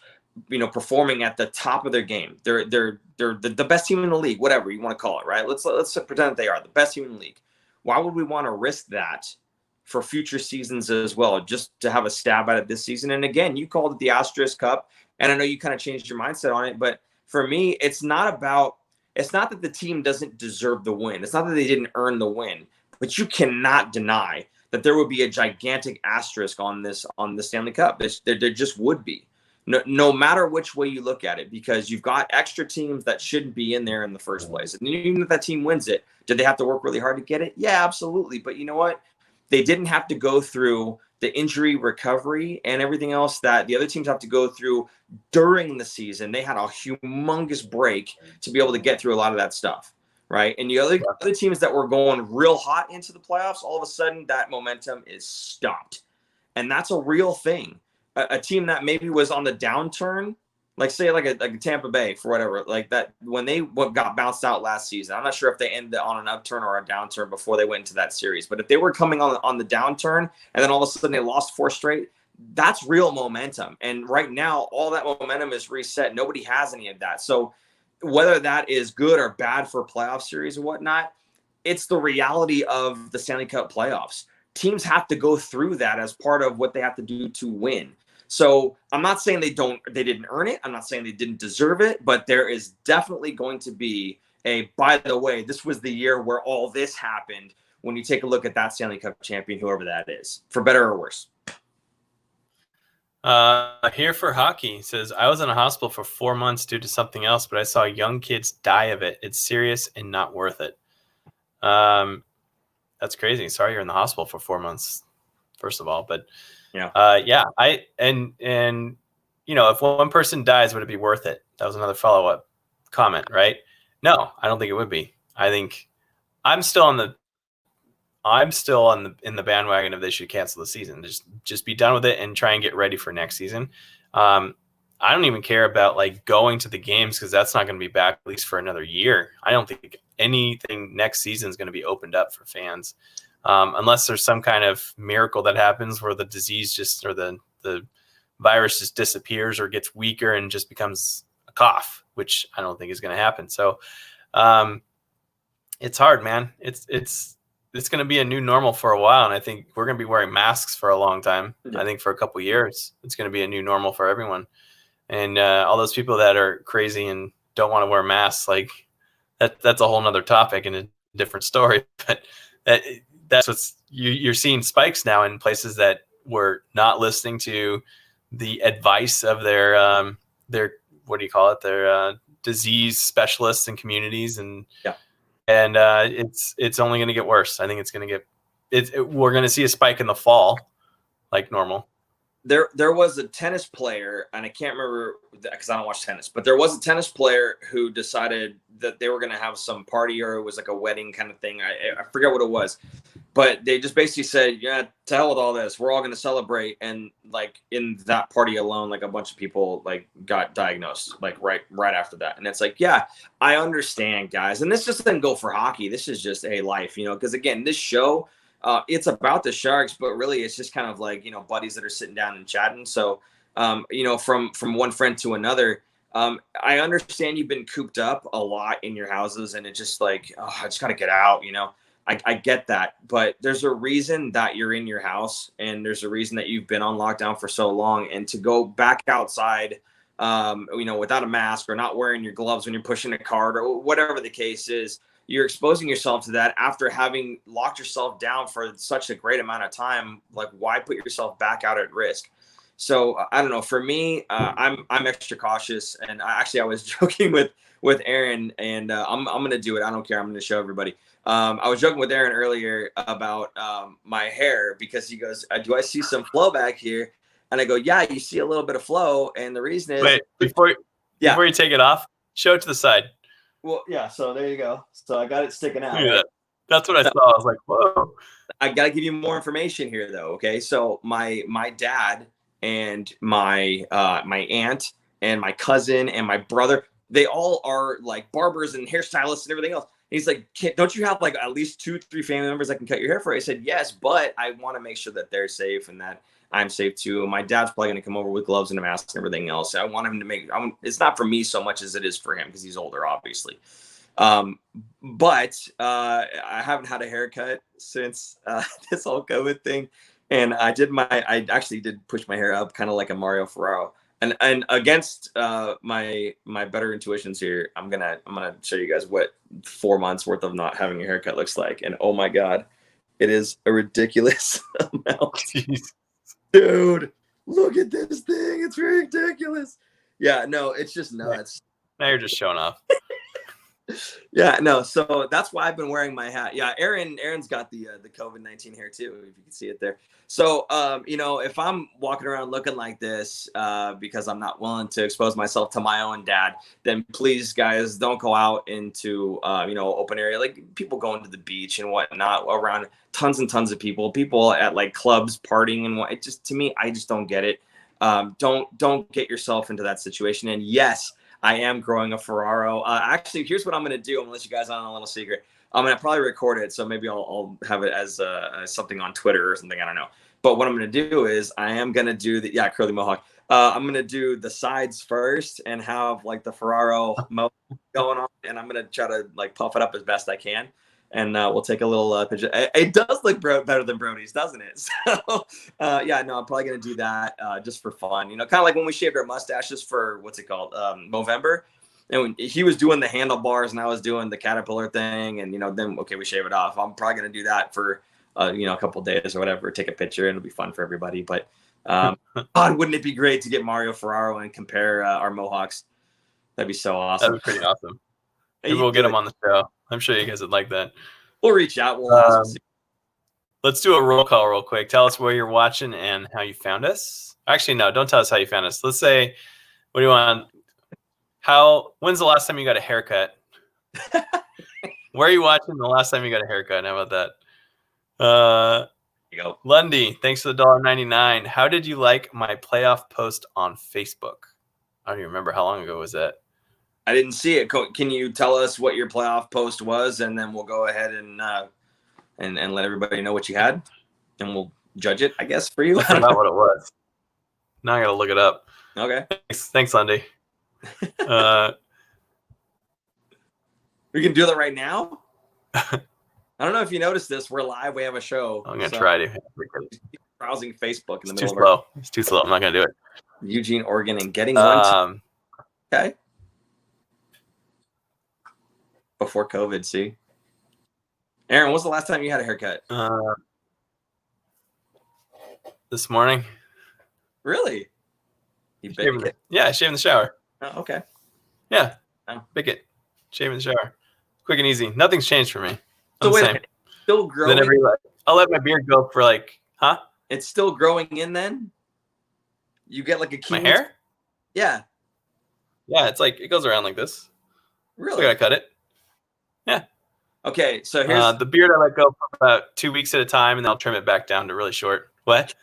performing at the top of their game? They're the best team in the league, whatever you want to call it, right? Let's pretend that they are the best team in the league. Why would we want to risk that for future seasons as well, just to have a stab at it this season? And again, you called it the Asterisk Cup, and I know you kind of changed your mindset on it, but for me, it's not that the team doesn't deserve the win. It's not that they didn't earn the win, but you cannot deny that there would be a gigantic asterisk on the Stanley Cup. There just would be, no matter which way you look at it, because you've got extra teams that shouldn't be in there in the first place. And even if that team wins it, did they have to work really hard to get it? Yeah, absolutely. But you know what? They didn't have to go through the injury recovery and everything else that the other teams have to go through during the season. They had a humongous break to be able to get through a lot of that stuff. Right. And the other teams that were going real hot into the playoffs, all of a sudden that momentum is stopped. And that's a real thing. A team that maybe was on the downturn, like say like a Tampa Bay for whatever, like that, when they got bounced out last season, I'm not sure if they ended on an upturn or a downturn before they went into that series. But if they were coming on the downturn and then all of a sudden they lost 4 straight, that's real momentum. And right now, all that momentum is reset. Nobody has any of that. So whether that is good or bad for playoff series or whatnot, it's the reality of the Stanley Cup playoffs. Teams have to go through that as part of what they have to do to win. So I'm not saying they didn't earn it. I'm not saying they didn't deserve it, but there is definitely going to be by the way, this was the year where all this happened when you take a look at that Stanley Cup champion, whoever that is, for better or worse. Here for hockey says, I was in a hospital for 4 months due to something else, but I saw young kids die of it. It's serious and not worth it. That's crazy. Sorry you're in the hospital for 4 months, first of all. But yeah. If one person dies, would it be worth it? That was another follow-up comment, right? No, I don't think it would be. I think I'm still in the bandwagon of they should cancel the season. Just be done with it and try and get ready for next season. I don't even care about like going to the games because that's not going to be back at least for another year. I don't think anything next season is going to be opened up for fans unless there's some kind of miracle that happens where the disease or the virus just disappears or gets weaker and just becomes a cough, which I don't think is going to happen. So it's hard, man. It's going to be a new normal for a while. And I think we're going to be wearing masks for a long time. Yeah. I think for a couple of years, it's going to be a new normal for everyone. And all those people that are crazy and don't want to wear masks, like that's a whole nother topic and a different story. But that's what's you're seeing spikes now in places that were not listening to the advice of their what do you call it, their disease specialists and communities, and it's only going to get worse. I think it's going to get we're going to see a spike in the fall like normal. There was a tennis player, and I can't remember because I don't watch tennis, but there was a tennis player who decided that they were going to have some party, or it was like a wedding kind of thing. I forget what it was, but they just basically said, yeah, to hell with all this. We're all going to celebrate. And like in that party alone, like a bunch of people like got diagnosed like right after that. And it's like, yeah, I understand, guys. And this just doesn't go for hockey. This is just a life, because again, this show, it's about the Sharks, but really it's just kind of like, buddies that are sitting down and chatting. So, from one friend to another, I understand you've been cooped up a lot in your houses, and it's just like, oh, I just got to get out, I get that, but there's a reason that you're in your house, and there's a reason that you've been on lockdown for so long, and to go back outside, without a mask or not wearing your gloves when you're pushing a cart or whatever the case is, you're exposing yourself to that after having locked yourself down for such a great amount of time. Like, why put yourself back out at risk? So I don't know. For me, I'm extra cautious, and I was joking with Aaron, and I'm gonna do it. I don't care. I'm gonna show everybody. I was joking with Aaron earlier about my hair, because he goes, "Do I see some flow back here?" And I go, "Yeah, you see a little bit of flow." And the reason is, wait, before you take it off, show it to the side. Well, yeah. So there you go. So I got it sticking out. Right? That's what I saw. I was like, whoa. I got to give you more information here, though. Okay. So my dad and my aunt and my cousin and my brother, they all are like barbers and hairstylists and everything else. And he's like, don't you have like at least 2-3 family members that can cut your hair for you? I said, yes, but I want to make sure that they're safe and that I'm safe too. My dad's probably going to come over with gloves and a mask and everything else. I want him to it's not for me so much as it is for him, because he's older, obviously. But I haven't had a haircut since this whole COVID thing. And I actually did push my hair up kind of like a Mario Ferraro. And against my better intuitions here, I'm gonna show you guys what 4 months worth of not having a haircut looks like. And oh my God, it is a ridiculous amount. Jeez. Dude, look at this thing. It's ridiculous. Yeah, no, it's just nuts. Now you're just showing off. Yeah, no, so that's why I've been wearing my hat. Yeah, Aaron's got the COVID-19 hair too, if you can see it there. So, if I'm walking around looking like this because I'm not willing to expose myself to my own dad, then please, guys, don't go out into open area, like people going to the beach and whatnot, around tons and tons of people at like clubs partying and what. It just, to me, I just don't get it. Don't get yourself into that situation. And yes, I am growing a Ferraro. Actually, here's what I'm going to do. I'm going to let you guys on a little secret. I'm going to probably record it, so maybe I'll have it as something on Twitter or something. I don't know. But what I'm going to do is I am going to do curly mohawk. I'm going to do the sides first and have like the Ferraro mohawk going on, and I'm going to try to like puff it up as best I can. And we'll take a little picture. It does look better than Brody's, doesn't it? So, I'm probably going to do that just for fun. Kind of like when we shaved our mustaches for, what's it called, Movember. And when he was doing the handlebars and I was doing the caterpillar thing. And, then, okay, we shave it off. I'm probably going to do that for, a couple of days or whatever. Take a picture and it'll be fun for everybody. But, God, wouldn't it be great to get Mario Ferraro and compare our mohawks? That'd be so awesome. That'd be pretty awesome. Maybe we'll get him on the show. I'm sure you guys would like that. We'll reach out. We'll ask. Let's do a roll call real quick. Tell us where you're watching and how you found us. Actually, no, don't tell us how you found us. Let's say, what do you want? When's the last time you got a haircut? Where are you watching the last time you got a haircut? How about that? You go. Lundy, thanks for the $1.99. How did you like my playoff post on Facebook? I don't even remember how long ago was that. I didn't see it. Can you tell us what your playoff post was, and then we'll go ahead and let everybody know what you had, and we'll judge it, I guess, for you. I forgot what it was. Now I gotta look it up. Okay. Thanks, Lundy. We can do that right now. I don't know if you noticed this. We're live. We have a show. I'm gonna try to. Browsing Facebook in the middle. Too slow. It's too slow. I'm not gonna do it. Eugene, Oregon, and getting one. Okay. Before COVID, see? Aaron, when's the last time you had a haircut? This morning. Really? You big it? Yeah, I shaved in the shower. Oh, okay. Yeah. Oh. Big it. Shave in the shower. Quick and easy. Nothing's changed for me. So wait, it's still growing? Then I'll let my beard go for huh? It's still growing in then? You get like a My hair? Yeah. Yeah, it's it goes around like this. Really? So I gotta cut it. Yeah. Okay, so here's the beard I let go for about 2 weeks at a time, and then I'll trim it back down to really short. What?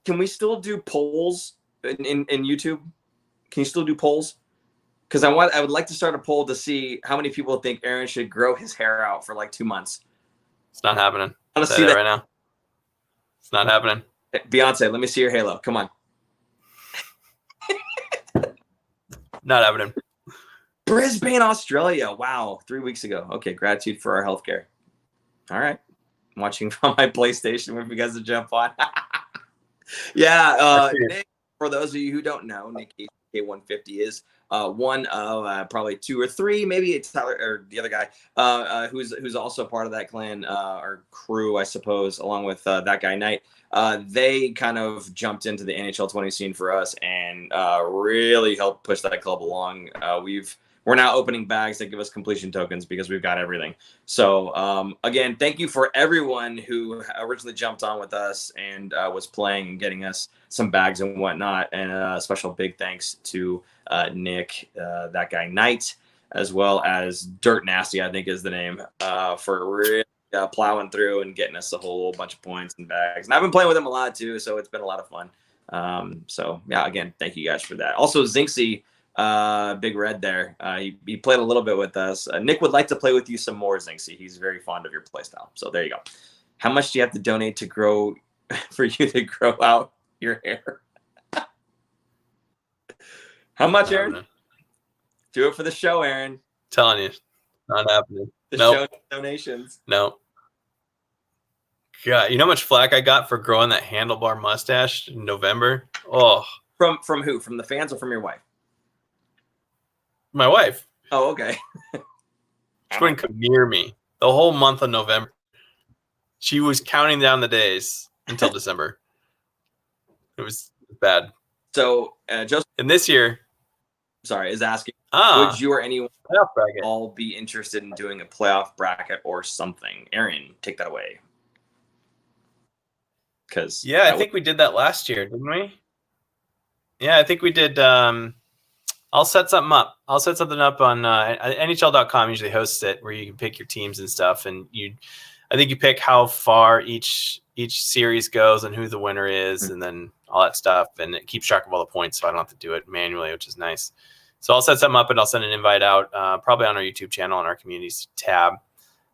Can we still do polls in YouTube? Can you still do polls? Because I would like to start a poll to see how many people think Aaron should grow his hair out for like 2 months. It's not happening. I want to see that right now. It's not happening. Beyonce, let me see your halo. Come on. Not happening. Brisbane, Australia. Wow, 3 weeks ago. Okay, gratitude for our healthcare. All right. I'm watching from my PlayStation with you guys to jump on. Yeah, Nick, for those of you who don't know, Nick K150 is one of probably 2 or 3, maybe it's Tyler or the other guy who's also part of that clan or crew, I suppose, along with that guy Knight. They kind of jumped into the NHL 20 scene for us and really helped push that club along. We're now opening bags that give us completion tokens because we've got everything. So again, thank you for everyone who originally jumped on with us and was playing and getting us some bags and whatnot. And a special big thanks to Nick, that guy Knight, as well as Dirt Nasty, I think is the name, for really plowing through and getting us a whole bunch of points and bags. And I've been playing with him a lot too, so it's been a lot of fun. So yeah, again, thank you guys for that. Also, Zinksy, Big Red there. He played a little bit with us. Nick would like to play with you some more, Zinksy. He's very fond of your playstyle. So there you go. How much do you have to donate to grow for you to grow out your hair? How much, Aaron? Do it for the show, Aaron. Telling you, not happening. The show donations. No. God, you know how much flack I got for growing that handlebar mustache in November? Oh. From who? From the fans or from your wife? My wife. Oh, okay. She wouldn't come near me the whole month of November. She was counting down the days until December. It was bad. So, just and this year, is asking, would you or anyone all be interested in doing a playoff bracket or something? Aaron, take that away. Because I think we did that last year, didn't we? Yeah, I think we did. I'll set something up. I'll set something up on NHL.com. Usually hosts it where you can pick your teams and stuff, and I think you pick how far each series goes and who the winner is, and then all that stuff, and it keeps track of all the points, so I don't have to do it manually, which is nice. So I'll set something up and I'll send an invite out, probably on our YouTube channel on our communities tab,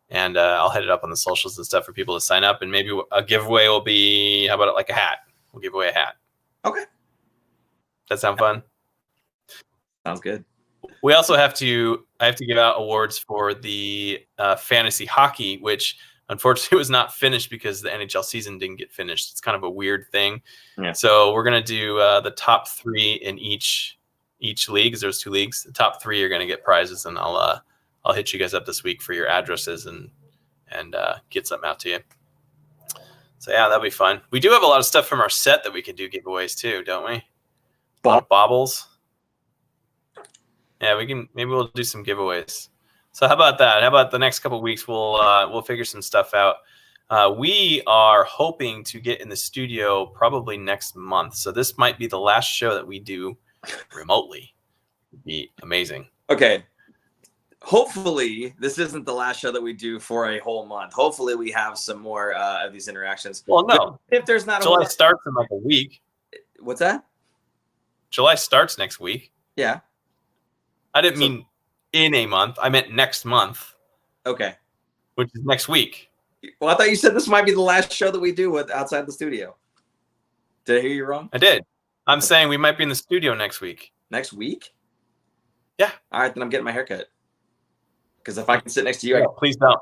and I'll head it up on the socials and stuff for people to sign up, and maybe a giveaway will be, how about it, like a hat? We'll give away a hat. Okay. That sound fun? Sounds good. We also I have to give out awards for the fantasy hockey, which unfortunately was not finished because the NHL season didn't get finished. It's kind of a weird thing. Yeah. So we're going to do the top 3 in each league, because there's 2 leagues. The top 3 are going to get prizes, and I'll hit you guys up this week for your addresses and get something out to you. So yeah, that'll be fun. We do have a lot of stuff from our set that we can do giveaways too, don't we? Baubles. Yeah, maybe we'll do some giveaways. So how about that? How about the next couple of weeks we'll figure some stuff out. We are hoping to get in the studio probably next month. So this might be the last show that we do remotely. It'd be amazing. Okay. Hopefully this isn't the last show that we do for a whole month. Hopefully we have some more of these interactions. Well, no. But if there's not July starts in like a week. What's that? July starts next week. Yeah. I didn't mean in a month. I meant next month. Okay. Which is next week. Well, I thought you said this might be the last show that we do with outside the studio. Did I hear you wrong? I did. I'm saying we might be in the studio next week. Next week? Yeah. All right, then I'm getting my haircut. Because if I can sit next to you, please don't.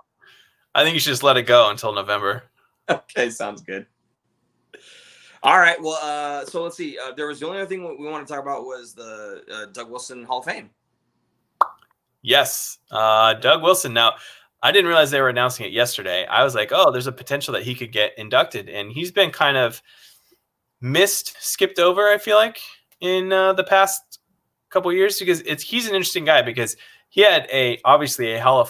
I think you should just let it go until November. Okay, sounds good. All right. Well, so let's see. There was the only other thing we want to talk about was the Doug Wilson Hall of Fame. Yes, Doug Wilson. Now, I didn't realize they were announcing it yesterday. I was like, oh, there's a potential that he could get inducted. And he's been kind of skipped over, I feel like, in the past couple of years, because he's an interesting guy because he had obviously a Hall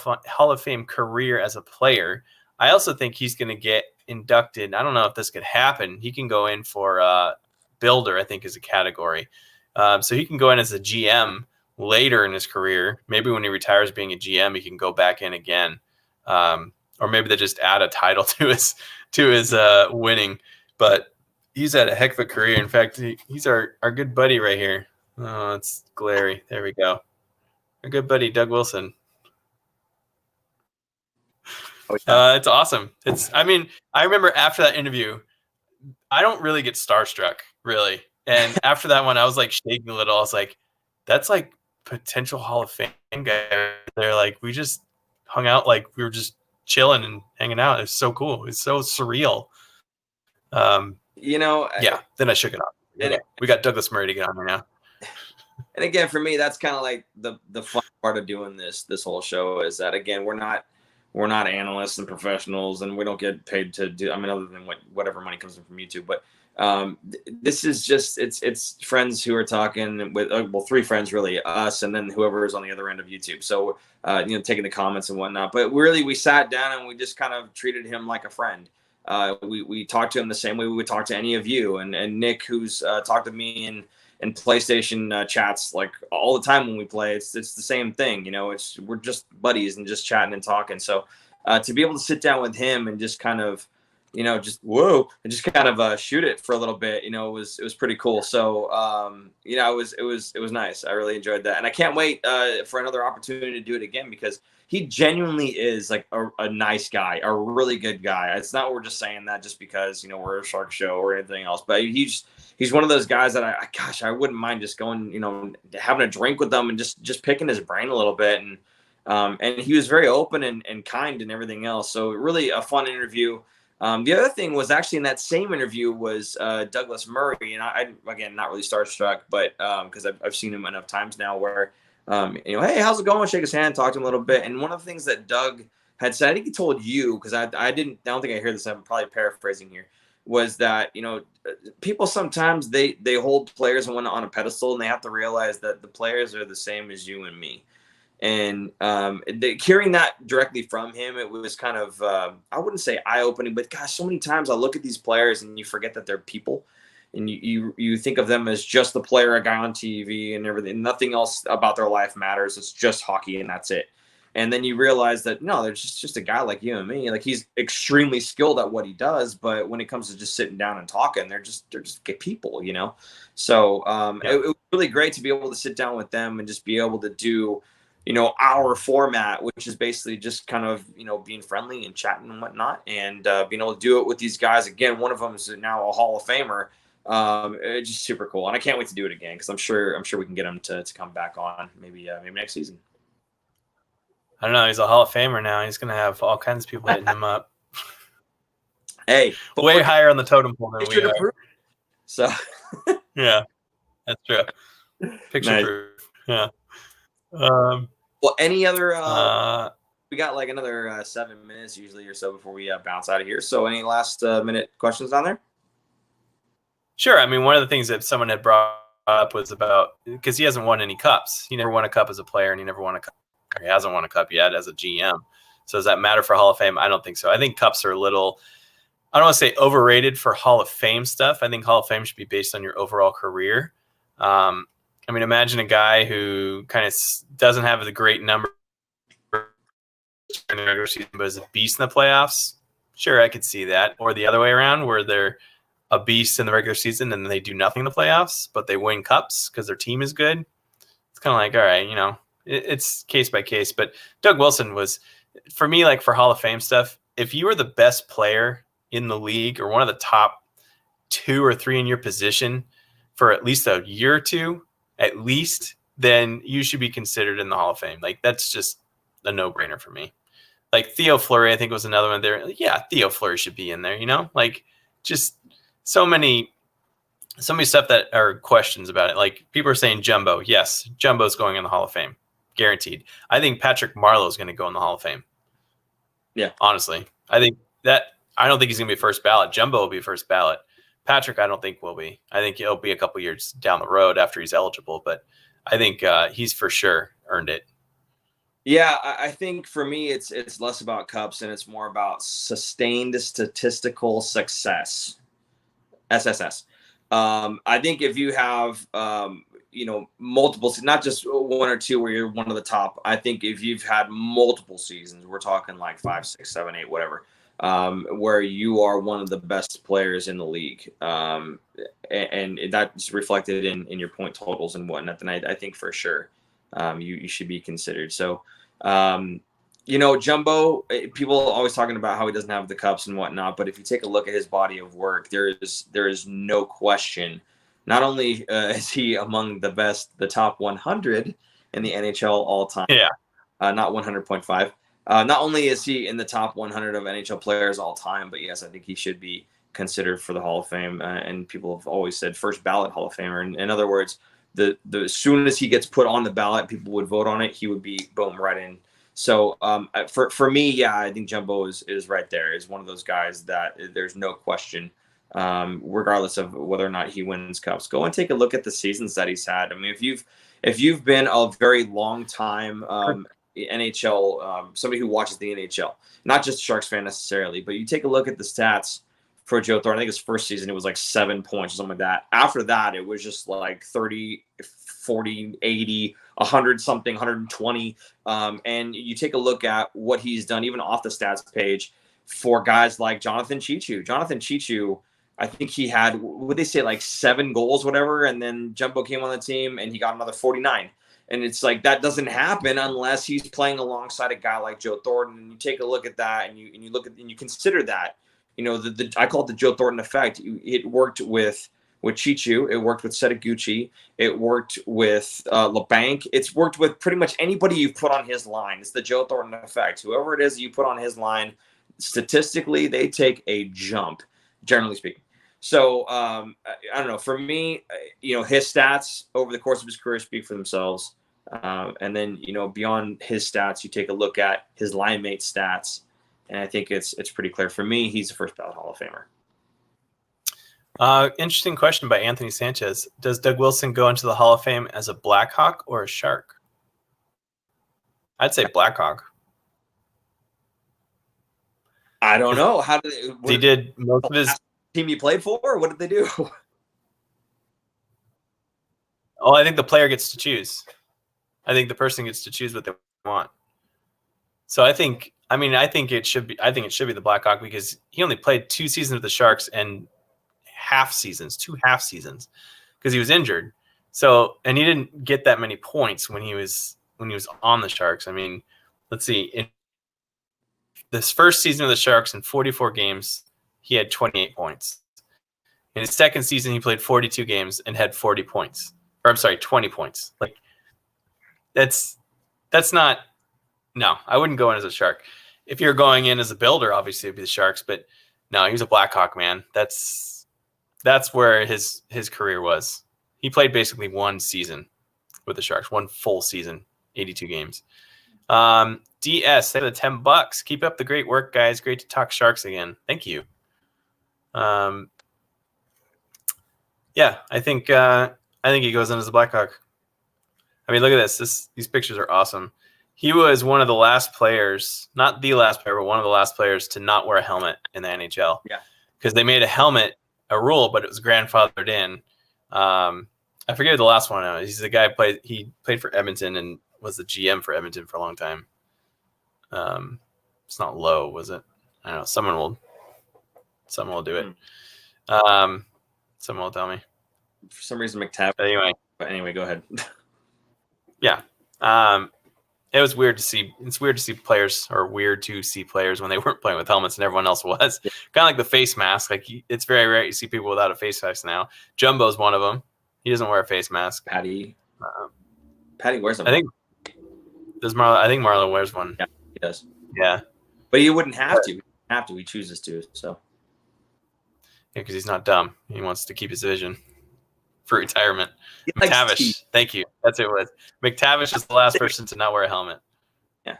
of Fame career as a player. I also think he's going to get inducted. I don't know if this could happen. He can go in for builder, I think, is a category. So he can go in as a GM later in his career. Maybe when he retires being a GM, he can go back in again. Or maybe they just add a title to his winning. But he's had a heck of a career. In fact, he's our good buddy right here. Oh, it's glary. There we go. Our good buddy, Doug Wilson. Oh, yeah. It's awesome. I remember after that interview, I don't really get starstruck, really. And after that one, I was like shaking a little. I was like, that's like potential Hall of Fame guy. They're like, we just hung out, like we were just chilling and hanging out. It's so cool. It's so surreal. Yeah. Then I shook it off. We got Douglas Murray to get on there now. And again, for me, that's kind of like the fun part of doing this whole show is that, again, we're not analysts and professionals, and we don't get paid to do. I mean, other than whatever money comes in from YouTube, but this is just it's friends who are talking with three friends really, us, and then whoever is on the other end of YouTube. So taking the comments and whatnot. But really, we sat down and we just kind of treated him like a friend. We talked to him the same way we would talk to any of you, and Nick, who's talked to me and PlayStation chats like all the time when we play. It's the same thing, we're just buddies and just chatting and talking. So to be able to sit down with him and just kind of, just kind of shoot it for a little bit, it was pretty cool. So it was nice. I really enjoyed that, and I can't wait for another opportunity to do it again, because he genuinely is like a nice guy, a really good guy. It's not we're just saying that just because we're a Shark show or anything else, but he's one of those guys that I wouldn't mind just going, having a drink with them and just picking his brain a little bit. And he was very open and kind and everything else. So really a fun interview. The other thing was actually in that same interview was Douglas Murray. And I again, not really starstruck, but because I've seen him enough times now where, hey, how's it going? Shake his hand, talk to him a little bit. And one of the things that Doug had said, I think he told you, because I don't think I hear this, I'm probably paraphrasing here, was that, people sometimes they hold players on a pedestal, and they have to realize that the players are the same as you and me. And hearing that directly from him, it was kind of, I wouldn't say eye-opening, but gosh, so many times I look at these players and you forget that they're people, and you think of them as just the player, a guy on TV and everything. Nothing else about their life matters. It's just hockey and that's it. And then you realize that, no, they're just a guy like you and me. Like, he's extremely skilled at what he does, but when it comes to just sitting down and talking, they're just people, So It was really great to be able to sit down with them and just be able to do, our format, which is basically just kind of, being friendly and chatting and whatnot, and being able to do it with these guys. Again, one of them is now a Hall of Famer. It's just super cool, and I can't wait to do it again, because I'm sure we can get him to come back on maybe next season. I don't know. He's a Hall of Famer now. He's going to have all kinds of people hitting him up. Hey, way higher on the totem pole than we are. So, yeah, that's true. Picture nice. proof. Yeah. Well, any other? We got like another 7 minutes usually or so before we bounce out of here. So, any last minute questions on there? Sure. I mean, one of the things that someone had brought up was about, because he hasn't won any cups. He never won a cup as a player, and he never won a cup. He hasn't won a cup yet as a GM. So does that matter for Hall of Fame? I don't think so. I think cups are a little, I don't want to say overrated for Hall of Fame stuff. I think Hall of Fame should be based on your overall career. I mean, imagine a guy who kind of doesn't have the great number in the regular season, but is a beast in the playoffs. Sure, I could see that. Or the other way around, where they're a beast in the regular season and they do nothing in the playoffs, but they win cups because their team is good. It's kind of like, all right, it's case by case. But Doug Wilson was, for me, like for Hall of Fame stuff, if you were the best player in the league or one of the top 2 or 3 in your position for at least a year or two, at least, then you should be considered in the Hall of Fame. Like, that's just a no-brainer for me. Like Theo Fleury, I think, was another one there. Yeah, Theo Fleury should be in there, like just so many stuff that are questions about it. Like, people are saying Jumbo. Yes, Jumbo's going in the Hall of Fame. Guaranteed. I think Patrick Marleau is going to go in the Hall of Fame. Yeah. Honestly, I don't think he's going to be first ballot. Jumbo will be first ballot. Patrick, I don't think will be. I think he'll be a couple years down the road after he's eligible, but I think he's for sure earned it. Yeah, I think for me, it's less about cups and it's more about sustained statistical success. SSS. I think if you have multiple, not just one or two where you're one of the top. I think if you've had multiple seasons, we're talking like 5, 6, 7, 8, whatever, where you are one of the best players in the league, and that's reflected in your point totals and whatnot. Then I think for sure you should be considered. So. Jumbo, people are always talking about how he doesn't have the cups and whatnot, but if you take a look at his body of work, there is no question. Not only is he among the top 100 in the NHL all time, not 100.5. Not only is he in the top 100 of NHL players all time, but yes, I think he should be considered for the Hall of Fame. And people have always said first ballot Hall of Famer. In other words, the as soon as he gets put on the ballot, people would vote on it. He would be boom right in. So for me, yeah, I think Jumbo is right there. Is one of those guys that there's no question, regardless of whether or not he wins cups. Go and take a look at the seasons that he's had. I mean, if you've been a very long time NHL somebody who watches the NHL, not just Sharks fan necessarily, but you take a look at the stats for Joe Thornton. I think his first season it was like 7 points or something like that. After that, it was just like 30, 40, 80. 100 something, 120. And you take a look at what he's done, even off the stats page, for guys like Jonathan Cheechoo. Jonathan Cheechoo, I think he had, would they say, like 7 goals, whatever, and then Jumbo came on the team and he got another 49. And it's like that doesn't happen unless he's playing alongside a guy like Joe Thornton. And you take a look at that and you look at and you consider that, I call it the Joe Thornton effect. It worked with Cheechoo, it worked with Setaguchi, it worked with LeBanc. It's worked with pretty much anybody you put on his line. It's the Joe Thornton effect. Whoever it is you put on his line, statistically, they take a jump, generally speaking. So I don't know. For me, his stats over the course of his career speak for themselves. And then beyond his stats, you take a look at his line mate stats, and I think it's pretty clear. For me, he's a first ballot Hall of Famer. Interesting question by Anthony Sanchez. Does Doug Wilson go into the Hall of Fame as a Blackhawk or a Shark? I'd say Blackhawk. I don't know. How did he did most of his team he played for? Or what did they do? Oh, I think the player gets to choose. I think the person gets to choose what they want. So I think it should be the Blackhawk because he only played 2 seasons with the Sharks and 2 half seasons because he was injured. So, and he didn't get that many points when he was on the Sharks. I mean, let's see. In this first season of the Sharks in 44 games, he had 28 points. In his second season, he played 42 games and had 40 points. Or I'm sorry, 20 points. Like that's not, no, I wouldn't go in as a Shark. If you're going in as a builder, obviously it'd be the Sharks, but no, he was a Blackhawk, man. That's where his career was. He played basically 1 season with the Sharks, 1 full season, 82 games. DS, they have the $10. Keep up the great work, guys. Great to talk Sharks again. Thank you. Yeah, I think he goes in as a Blackhawk. I mean, look at this. These pictures are awesome. He was one of the last players, not the last player, but one of the last players to not wear a helmet in the NHL. Yeah. Because they made a rule, but it was grandfathered in. I forget the last one. He's the guy he played for Edmonton and was the GM for Edmonton for a long time. It's not Lowe, was it? I don't know. Someone will do it. Someone will tell me. For some reason, McTavish. Anyway, go ahead. Yeah. It was weird to see. It's weird to see players, or weird to see players when they weren't playing with helmets and everyone else was. Yeah. Kind of like the face mask. Like it's very rare you see people without a face mask now. Jumbo's one of them. He doesn't wear a face mask. Patty wears them. I think Marlon wears one. Yeah, he does. Yeah, but he wouldn't have to. He chooses to. So yeah, because he's not dumb. He wants to keep his vision for retirement. McTavish, thank you. That's who it was. McTavish is the last person to not wear a helmet. Yeah.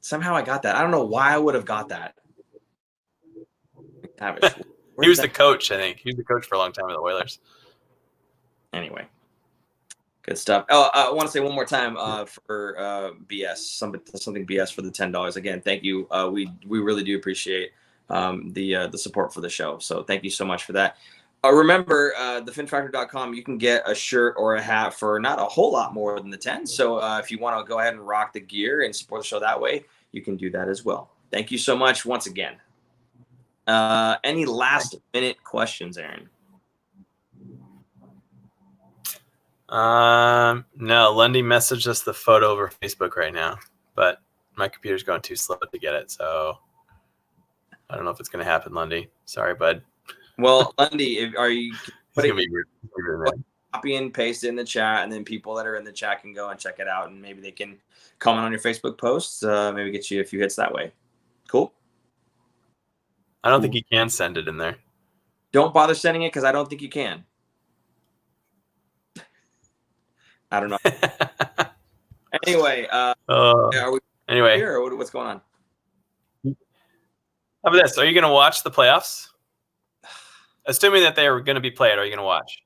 Somehow I got that. I don't know why I would have got that. He was the coach, I think. He was the coach for a long time with the Oilers. Anyway, good stuff. Oh, I want to say one more time for BS, something BS for the $10. Again, thank you. We really do appreciate the support for the show. So thank you so much for that. Remember, thefinfactor.com, you can get a shirt or a hat for not a whole lot more than the 10. So if you want to go ahead and rock the gear and support the show that way, you can do that as well. Thank you so much once again. Any last minute questions, Aaron? No, Lundy messaged us the photo over Facebook right now, but my computer's going too slow to get it, so I don't know if it's going to happen, Lundy. Sorry, bud. Well, Lundy, are you copy and paste it in the chat, and then people that are in the chat can go and check it out, and maybe they can comment on your Facebook posts, maybe get you a few hits that way. Cool. I don't think you can send it in there. Don't bother sending it because I don't think you can. I don't know. Anyway, are we here or what's going on? How about this? Are you going to watch the playoffs? Assuming that they are going to be played, are you going to watch?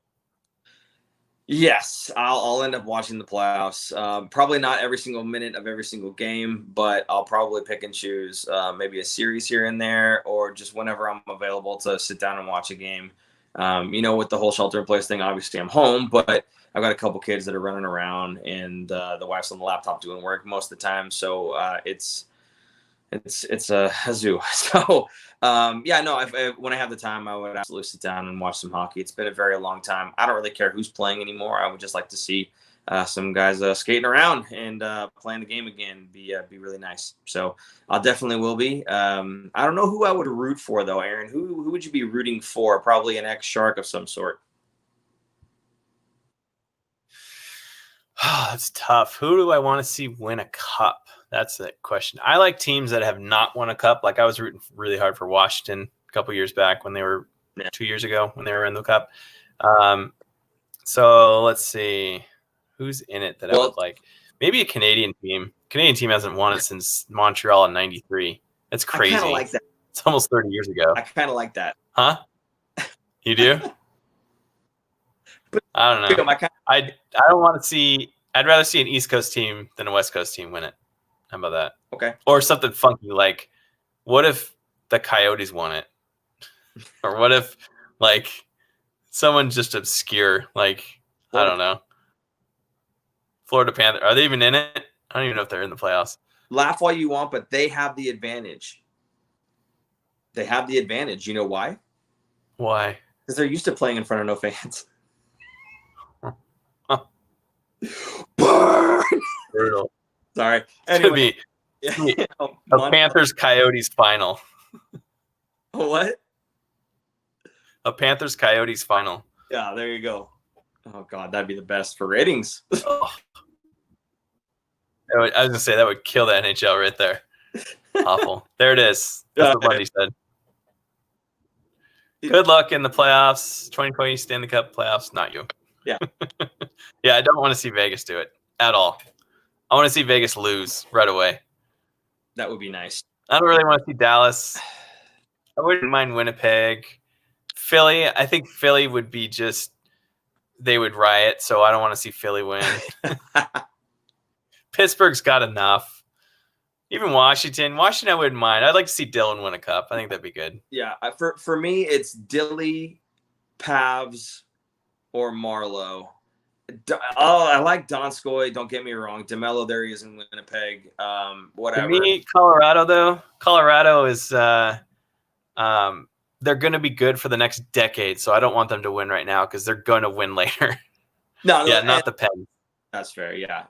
Yes, I'll end up watching the playoffs. Probably not every single minute of every single game, but I'll probably pick and choose maybe a series here and there, or just whenever I'm available to sit down and watch a game. With the whole shelter-in-place thing, obviously I'm home, but I've got a couple kids that are running around, and the wife's on the laptop doing work most of the time. So it's a zoo. So when I have the time, I would absolutely sit down and watch some hockey. It's been a very long time. I don't really care who's playing anymore. I would just like to see some guys skating around and playing the game again. Be really nice. So I'll definitely will be. I don't know who I would root for though, Aaron. Who would you be rooting for? Probably an ex-Shark of some sort. Oh, that's tough. Who do I want to see win a cup? That's the question. I like teams that have not won a cup. Like I was rooting really hard for Washington a couple years back when they were 2 years ago when they were in the cup. So let's see who's in it that I would like. Maybe a Canadian team. Canadian team hasn't won it since Montreal in '93. That's crazy. I kind of like that. It's almost 30 years ago. I kind of like that. Huh? You do? I don't know. I don't want to see. I'd rather see an East Coast team than a West Coast team win it. How about that? Okay. Or something funky like, what if the Coyotes won it? Or what if, like, someone just obscure, like, I don't know. Florida Panthers. Are they even in it? I don't even know if they're in the playoffs. Laugh all you want, but they have the advantage. They have the advantage. You know why? Why? Because they're used to playing in front of no fans. Burn! Brutal. Sorry. Anyway, could be a Panthers Coyotes final. What? A Panthers Coyotes final. Yeah, there you go. Oh God, that'd be the best for ratings. Oh. I was gonna say that would kill the NHL right there. Awful. There it is. That's what Bundy said. Good luck in the playoffs. 2020 Stanley Cup playoffs. Not you. Yeah. Yeah, I don't want to see Vegas do it at all. I want to see Vegas lose right away. That would be nice. I don't really want to see Dallas. I wouldn't mind Winnipeg. Philly, I think Philly would be they would riot, so I don't want to see Philly win. Pittsburgh's got enough. Even Washington I wouldn't mind. I'd like to see Dylan win a cup. I think that'd be good. Yeah, for me, it's Dilly, Pavs, or Marlowe. I like Donskoy. Don't get me wrong. DeMello, there he is in Winnipeg. Whatever. To me, Colorado though. Colorado is they're going to be good for the next decade. So I don't want them to win right now because they're going to win later. No, yeah, not the Pens. That's fair. Yeah.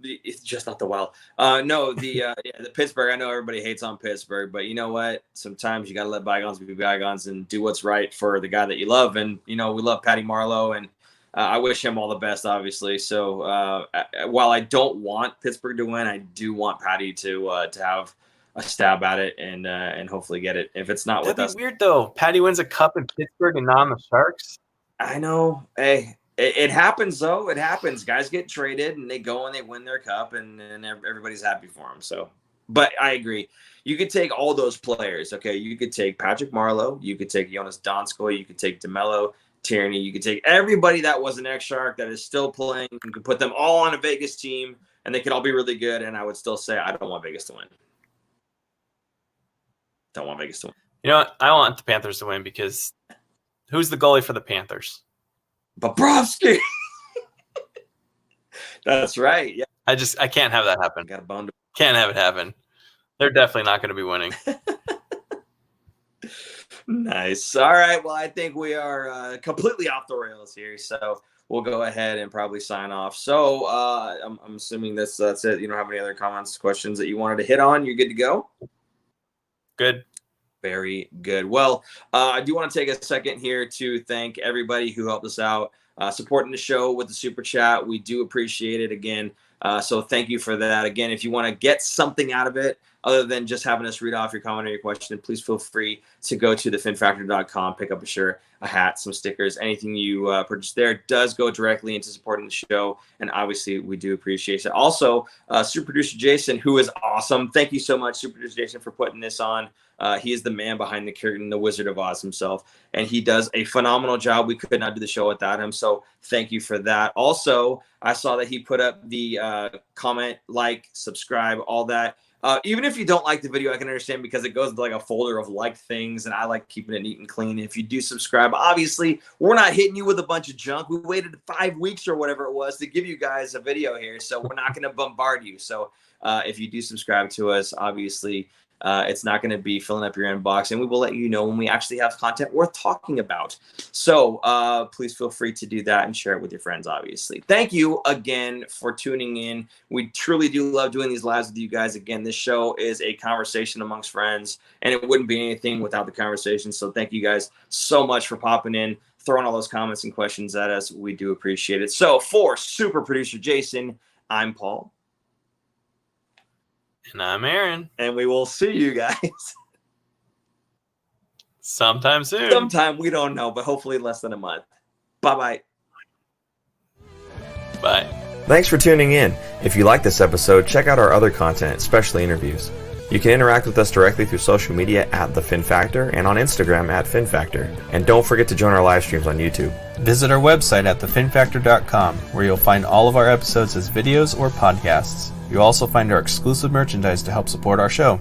It's just not the Wild. No, the Pittsburgh. I know everybody hates on Pittsburgh, but you know what? Sometimes you got to let bygones be bygones and do what's right for the guy that you love. And we love Patty Marleau, and I wish him all the best, obviously. So while I don't want Pittsburgh to win, I do want Patty to have a stab at it and hopefully get it. If it's not with us, that'd be weird though. Patty wins a cup in Pittsburgh and not on the Sharks. I know. Hey. It happens, though. It happens. Guys get traded, and they go and they win their cup, and everybody's happy for them. So But I agree. You could take all those players, okay? You could take Patrick Marleau. You could take Jonas Donskoy. You could take DeMello, Tierney. You could take everybody that was an ex-Shark that is still playing. You could put them all on a Vegas team, and they could all be really good, and I would still say I don't want Vegas to win. Don't want Vegas to win. You know what? I want the Panthers to win because who's the goalie for the Panthers? Bobrovsky. That's right. Yeah. I can't have that happen. Got a bone to Can't have it happen. They're definitely not going to be winning. Nice. All right. Well, I think we are completely off the rails here, so we'll go ahead and probably sign off. So I'm assuming that's it. You don't have any other comments, questions that you wanted to hit on? You're good to go? Good. Very good. Well, I do want to take a second here to thank everybody who helped us out supporting the show with the super chat. We do appreciate it again. So thank you for that. Again, if you want to get something out of it other than just having us read off your comment or your question, please feel free to go to thefinfactor.com, pick up a shirt, a hat, some stickers. Anything you purchase there does go directly into supporting the show. And obviously, we do appreciate it. Also, Super Producer Jason, who is awesome. Thank you so much, Super Producer Jason, for putting this on. He is the man behind the curtain, the Wizard of Oz himself, and he does a phenomenal job. We could not do the show without him, so thank you for that. Also, I saw that he put up the comment, like, subscribe, all that. Even if you don't like the video, I can understand because it goes into like a folder of like things, and I like keeping it neat and clean. If you do subscribe, obviously, we're not hitting you with a bunch of junk. We waited 5 weeks or whatever it was to give you guys a video here, so we're not going to bombard you. So if you do subscribe to us, obviously, it's not going to be filling up your inbox, and we will let you know when we actually have content worth talking about. So please feel free to do that and share it with your friends, obviously. Thank you again for tuning in. We truly do love doing these lives with you guys. Again, this show is a conversation amongst friends, and it wouldn't be anything without the conversation. So thank you guys so much for popping in, throwing all those comments and questions at us. We do appreciate it. So for Super Producer Jason, I'm Paul. And I'm Aaron. And we will see you guys sometime soon. Sometime, we don't know, but hopefully less than a month. Bye-bye. Bye. Thanks for tuning in. If you like this episode, check out our other content, especially interviews. You can interact with us directly through social media at The Fin Factor and on Instagram at Fin Factor. And don't forget to join our live streams on YouTube. Visit our website at thefinfactor.com, where you'll find all of our episodes as videos or podcasts. You'll also find our exclusive merchandise to help support our show.